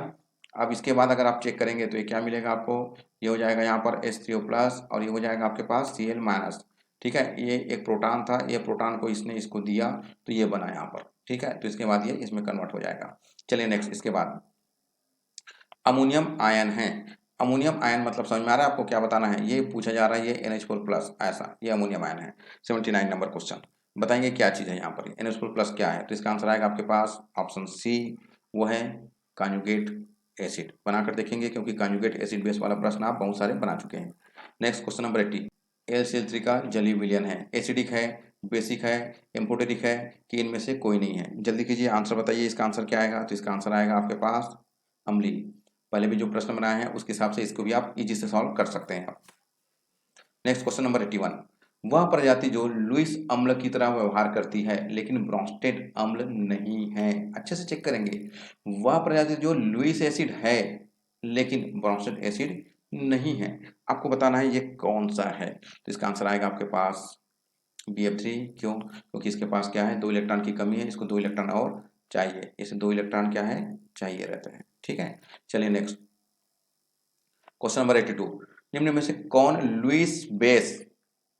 अब इसके बाद अगर आप चेक करेंगे तो ये क्या मिलेगा आपको, ये हो जाएगा यहाँ पर H3O प्लस, और ये हो जाएगा आपके पास Cl माइनस। ठीक है, ये एक प्रोटॉन था, ये प्रोटॉन को इसने इसको दिया तो ये बना यहाँ पर। ठीक है, तो इसके बाद ये इसमें कन्वर्ट हो जाएगा। चलिए नेक्स्ट, इसके बाद अमोनियम आयन है। अमोनियम आयन मतलब समझ में आ रहा है आपको, क्या बताना है, ये पूछा जा रहा है, ये NH4 प्लस, ऐसा ये अमोनियम आयन है। 79 नंबर क्वेश्चन, बताएंगे क्या चीज़ है यहाँ पर, NH4 प्लस क्या है। तो इसका आंसर आएगा आपके पास ऑप्शन सी, वो है कॉन्जुगेट एसिड। बनाकर देखेंगे, क्योंकि कॉन्जुगेट एसिड बेस वाला प्रश्न आप बहुत सारे बना चुके हैं। Next question number 80। LCl3 का जलीय विलयन है, एसिडिक है, बेसिक है, एम्फोटेरिक है, कि इनमें से कोई नहीं है। जल्दी कीजिए, आंसर बताइए, इसका आंसर क्या आएगा। तो इसका आंसर आएगा आपके पास अम्लीय। पहले भी जो प्रश्न बनाए हैं उसके हिसाब से इसको भी आप इजी से सॉल्व कर सकते हैं। Next question number 81। वह प्रजाति जो लुईस अम्ल की तरह व्यवहार करती है लेकिन ब्रॉन्स्टेड अम्ल नहीं है, अच्छे से चेक करेंगे। वह प्रजाति जो लुईस एसिड है लेकिन ब्रॉन्स्टेड एसिड नहीं है, आपको बताना है ये कौन सा है। तो इसका आंसर आएगा आपके पास BF3। क्यों, क्योंकि इसके पास क्या है, 2 इलेक्ट्रॉन की कमी है, इसको 2 इलेक्ट्रॉन और चाहिए, इसे 2 इलेक्ट्रॉन क्या है, चाहिए रहते हैं। ठीक है, चलिए नेक्स्ट क्वेश्चन नंबर 82। निम्न में से कौन लुईस बेस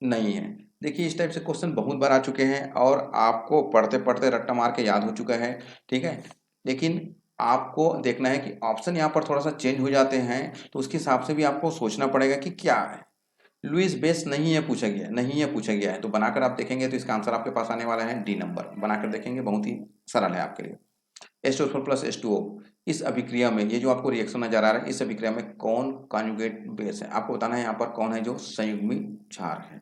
नहीं है। देखिए इस टाइप से क्वेश्चन बहुत बार आ चुके हैं और आपको पढ़ते पढ़ते रट्टा मार के याद हो चुका है। ठीक है, लेकिन आपको देखना है कि ऑप्शन यहाँ पर थोड़ा सा चेंज हो जाते हैं, तो उसके हिसाब से भी आपको सोचना पड़ेगा कि क्या है। लुईस बेस नहीं है पूछा गया, नहीं है पूछा गया है, तो बनाकर आप देखेंगे तो इसका आंसर आपके पास आने वाला है डी नंबर। बनाकर देखेंगे, बहुत ही सरल है आपके लिए। H2SO प्लस H2O, इस अभिक्रिया में ये जो आपको रिएक्शन नजर आ रहा है, इस अभिक्रिया में कौन कॉन्जुगेट बेस है, आपको बताना है यहाँ पर कौन है जो संयुग्मी क्षार है।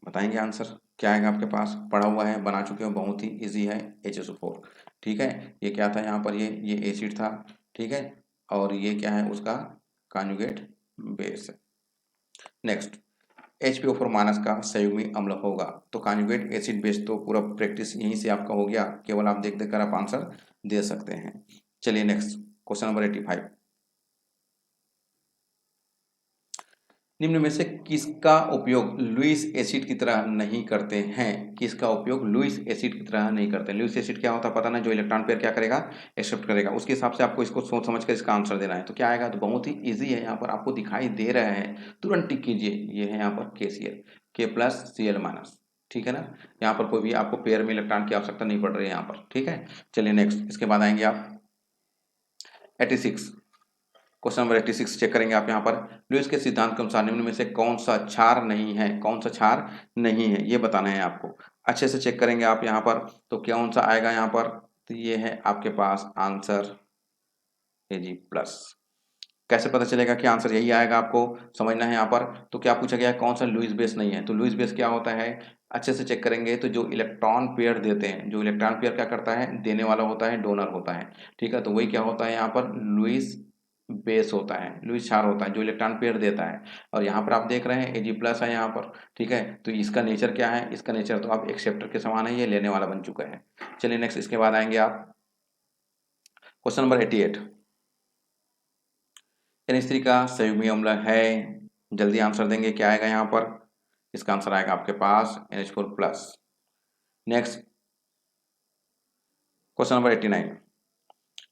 बताएंगे आंसर क्या आएगा आपके पास, पढ़ा हुआ है, बना चुके हो, बहुत ही इजी है, HSO4। ठीक है, ये क्या था यहाँ पर, ये एसिड था, ठीक है, और ये क्या है उसका कॉन्जुगेट बेस है। नेक्स्ट, HPO4 माइनस का संयुग्मी अम्ल होगा, तो कॉन्जुगेट एसिड बेस तो पूरा प्रैक्टिस यहीं से आपका हो गया, केवल आप देख देख कर आप आंसर दे सकते हैं। चलिए नेक्स्ट क्वेश्चन नंबर 85, निम्न में से किसका उपयोग लुईस एसिड की तरह नहीं करते हैं, किसका उपयोग लुईस एसिड की तरह नहीं करते हैं। लुईस एसिड क्या होता है पता ना, जो इलेक्ट्रॉन पेयर क्या करेगा, एक्सेप्ट करेगा, उसके हिसाब से आपको इसको सोच समझ कर इसका आंसर देना है। तो क्या आएगा, तो बहुत ही इजी है, यहाँ पर आपको दिखाई दे रहा है, तुरंत टिक कीजिए, ये है यहाँ पर KCl, K plus Cl minus, ठीक है ना। यहाँ पर कोई भी आपको पेयर में इलेक्ट्रॉन की आवश्यकता नहीं पड़ रही है यहाँ पर, ठीक है। चलिए नेक्स्ट, इसके बाद आएंगे आप 86, क्वेश्चन नंबर 86 चेक करेंगे आप यहाँ पर, लुईस के सिद्धांत के अनुसार निम्न में से कौन सा क्षार नहीं है, कौन सा क्षार नहीं है, ये बताना है आपको। अच्छे से चेक करेंगे आप यहाँ पर, तो कौन सा आएगा यहाँ पर, तो ये है आपके पास आंसर Ag प्लस। कैसे पता चलेगा कि आंसर यही आएगा, आपको समझना है यहाँ पर। तो क्या पूछा गया है, कौन सा लुईस बेस नहीं है, तो लुईस बेस क्या होता है, अच्छे से चेक करेंगे तो जो इलेक्ट्रॉन पेयर देते हैं, जो इलेक्ट्रॉन पेयर क्या करता है, देने वाला होता है, डोनर होता है, ठीक है, तो वही क्या होता है यहाँ पर लुईस बेस होता है, लुईस क्षार होता है जो इलेक्ट्रॉन पेयर देता है। और यहाँ पर आप देख रहे हैं Ag प्लस है यहाँ पर, ठीक है, तो इसका नेचर क्या है, इसका नेचर तो आप एक्सेप्टर के समान है, ये लेने वाला बन चुका है। चलिए नेक्स्ट, इसके बाद आएंगे आप क्वेश्चन नंबर 88, NH3 का संयुग्मी अम्ल है, जल्दी आंसर देंगे, क्या आएगा यहाँ पर, इसका आंसर आएगा आपके पास NH4 plus. Next question number 89,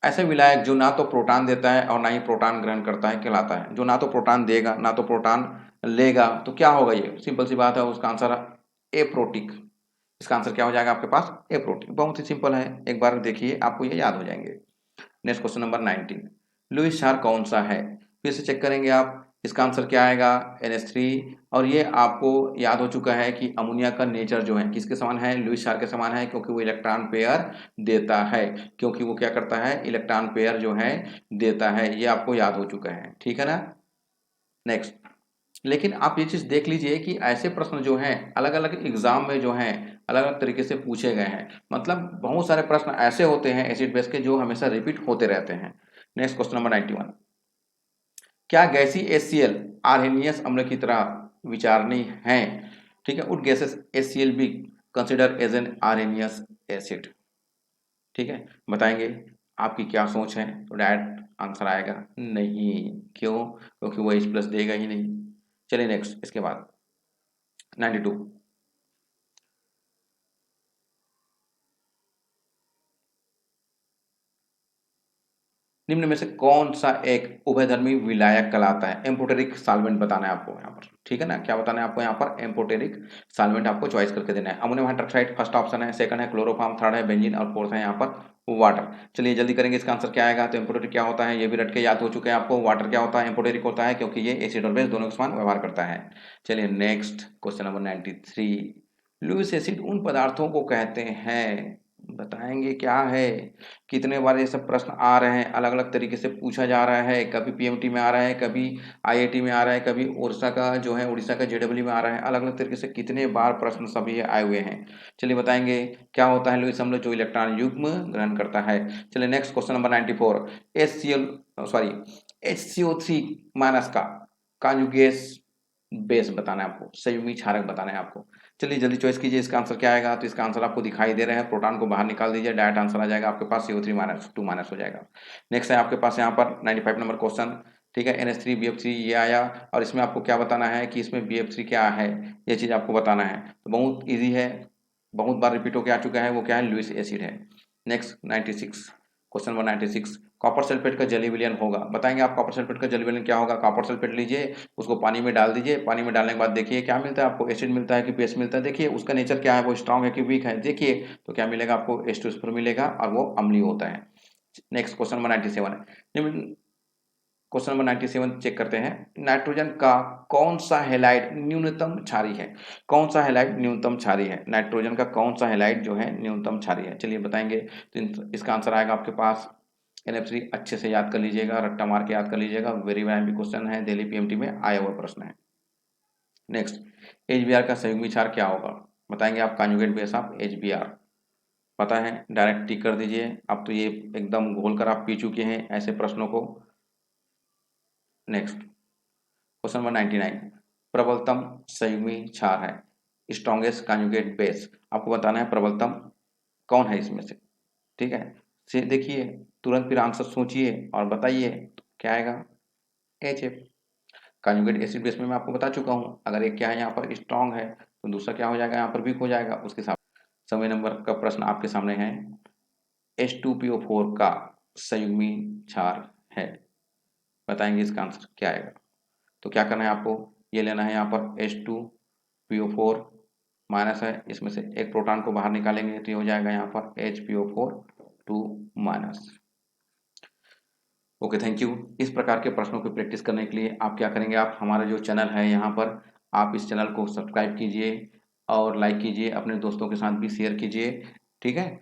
ऐसे विलायक जो ना तो प्रोटॉन देता है और ना ही प्रोटॉन ग्रहण करता है कहलाता है। जो ना तो प्रोटॉन देगा ना तो प्रोटॉन लेगा, तो क्या होगा, ये सिंपल सी बात है, उसका आंसर एप्रोटिक। इसका आंसर क्या हो जाएगा आपके पास, एप्रोटिक, बहुत ही सिंपल है, एक बार देखिए आपको ये याद हो जाएंगे। नेक्स्ट क्वेश्चन नंबर 19, लुईस क्षार कौन सा है, फिर से चेक करेंगे आप, इसका आंसर क्या आएगा NH3। और ये आपको याद हो चुका है कि अमोनिया का नेचर जो है किसके समान है, लुईस क्षार के समान है, क्योंकि वो इलेक्ट्रॉन पेयर देता है, क्योंकि वो क्या करता है, इलेक्ट्रॉन पेयर जो है देता है, ये आपको याद हो चुका है, ठीक है ना। नेक्स्ट, लेकिन आप ये चीज देख लीजिए कि ऐसे प्रश्न जो हैं अलग अलग एग्जाम में जो हैं अलग अलग तरीके से पूछे गए हैं, मतलब बहुत सारे प्रश्न ऐसे होते हैं एसिड बेस के जो हमेशा रिपीट होते रहते हैं। नेक्स्ट क्वेश्चन नंबर 91, क्या गैसी HCl आर्हेनियस अम्ल की तरह विचारणीय है, ठीक है, उड गैसेस HCl भी consider as an Arrhenius acid, ठीक है, बताएंगे आपकी क्या सोच है, तो डायरेक्ट आंसर आएगा नहीं, क्यों, क्योंकि वो H प्लस देगा ही नहीं। चलिए नेक्स्ट, इसके बाद 92, निम्न में से कौन सा एक उभयधर्मी विलायक कहलाता है, एम्फोटेरिक सॉल्वेंट बताना है आपको यहाँ पर, ठीक है ना, क्या बताना है आपको यहाँ पर, एम्फोटेरिक सॉल्वेंट आपको चॉइस करके देना है। अमोनियम हाइड्रोक्साइड फर्स्ट ऑप्शन है, सेकंड है क्लोरोफॉर्म, थर्ड है बेंजीन और फोर्थ है यहाँ पर वाटर। चलिए जल्दी करेंगे, इसका आंसर क्या आएगा, तो एम्फोटेरिक क्या होता है, ये भी रट के याद हो चुके हैं आपको, वाटर क्या होता है, एम्फोटेरिक होता है क्योंकि ये एसिड और बेस दोनों के समान व्यवहार करता है। चलिए next question number 93, Lewis acid उन पदार्थों को कहते हैं, बताएंगे क्या है। कितने बार ये सब प्रश्न आ रहे हैं, अलग अलग तरीके से पूछा जा रहा है, कभी PMT में आ रहा है, कभी IIT में आ रहा है, कभी उड़ीसा का जो है उड़ीसा का JEE में आ रहा है, अलग अलग तरीके से कितने बार प्रश्न सभी आए हुए हैं। चलिए बताएंगे क्या होता है लुईस अम्ल जो इलेक्ट्रॉन युग्म ग्रहण करता है। चलिए next question number 94, HCO3 minus का कॉन्जुगेट बेस बताना है आपको, संयुग्मी क्षारक बताना है आपको। चलिए जल्दी चॉइस कीजिए, इसका आंसर क्या आएगा, तो इसका आंसर आपको दिखाई दे रहा है, प्रोटॉन को बाहर निकाल दीजिए, डायरेक्ट आंसर आ जाएगा आपके पास CO3 माइनस 2 माइनस हो जाएगा। नेक्स्ट है आपके पास यहाँ पर 95 नंबर क्वेश्चन, ठीक है, NH3 BF3 ये आया, और इसमें आपको क्या बताना है कि इसमें BF3 क्या है, ये चीज आपको बताना है। तो बहुत ईजी है, बहुत बार रिपीट होकर आ चुका है, वो क्या है, लुईस एसिड है। Next 96, question number 96, copper sulphate का जली विलयन होगा, बताएंगे आप कॉपर सल्फेट का जली विलयन क्या होगा। कॉपर सल्फेट लीजिए, उसको पानी में डाल दीजिए, पानी में डालने के बाद देखिए क्या मिलता है आपको, एसिड मिलता है कि बेस मिलता है, देखिए उसका नेचर क्या है, वो स्ट्रांग है कि वीक है, देखिए तो क्या मिलेगा आपको H2SO4 मिलेगा और वो अम्लीय होता है। Next question number 97 question number 97 check करते हैं। नाइट्रोजन का कौन सा हैलाइड न्यूनतम क्षारीय है? कौन सा हैलाइड न्यूनतम क्षारीय है? नाइट्रोजन का कौन सा हैलाइड जो है न्यूनतम क्षारीय है? चलिए बताएंगे। तो इसका आंसर आएगा आपके पास NF3। अच्छे से याद कर लीजिएगा, रट्टा मार के याद कर लीजिएगा। वेरी वेरी क्वेश्चन है, दिल्ली PMT में आया हुआ प्रश्न है। नेक्स्ट, HBr का संयुग्मी क्षार क्या होगा? बताएंगे आप। कॉन्जुगेट बेस ऑफ HBr पता है, डायरेक्ट टिक कर दीजिए। अब तो ये एकदम घोल कर आप पी चुके हैं ऐसे प्रश्नों को। नेक्स्ट, क्वेश्चन नंबर 99 प्रबलतम संयुग्मी क्षार है, स्ट्रॉन्गेस्ट कॉन्जुगेट बेस। आपको बताना है प्रबलतम कौन है इसमें से। ठीक है, से देखिए तुरंत फिर आंसर सोचिए और बताइए। तो क्या आएगा? HF। कॉन्जुगेट एसिड बेस में मैं आपको बता चुका हूँ, अगर एक क्या है यहाँ पर स्ट्रॉन्ग है तो दूसरा क्या हो जाएगा यहाँ पर वीक हो जाएगा। उसके साथ समय नंबर का प्रश्न आपके सामने है। H2PO4 का संयुग्मी क्षार है, बताएंगे इसका आंसर क्या आएगा। तो क्या करना है आपको, ये लेना है यहाँ पर H2PO4 माइनस है, इसमें से एक प्रोटॉन को बाहर निकालेंगे तो ये हो जाएगा यहाँ पर HPO4 2 minus. Okay, thank you. इस प्रकार के प्रश्नों की प्रैक्टिस करने के लिए आप क्या करेंगे, आप हमारा जो चैनल है यहाँ पर आप इस चैनल को सब्सक्राइब कीजिए और लाइक कीजिए, अपने दोस्तों के साथ भी शेयर कीजिए। ठीक है,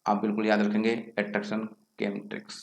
आप बिल्कुल याद रखेंगे एट्रैक्शन केम ट्रिक्स।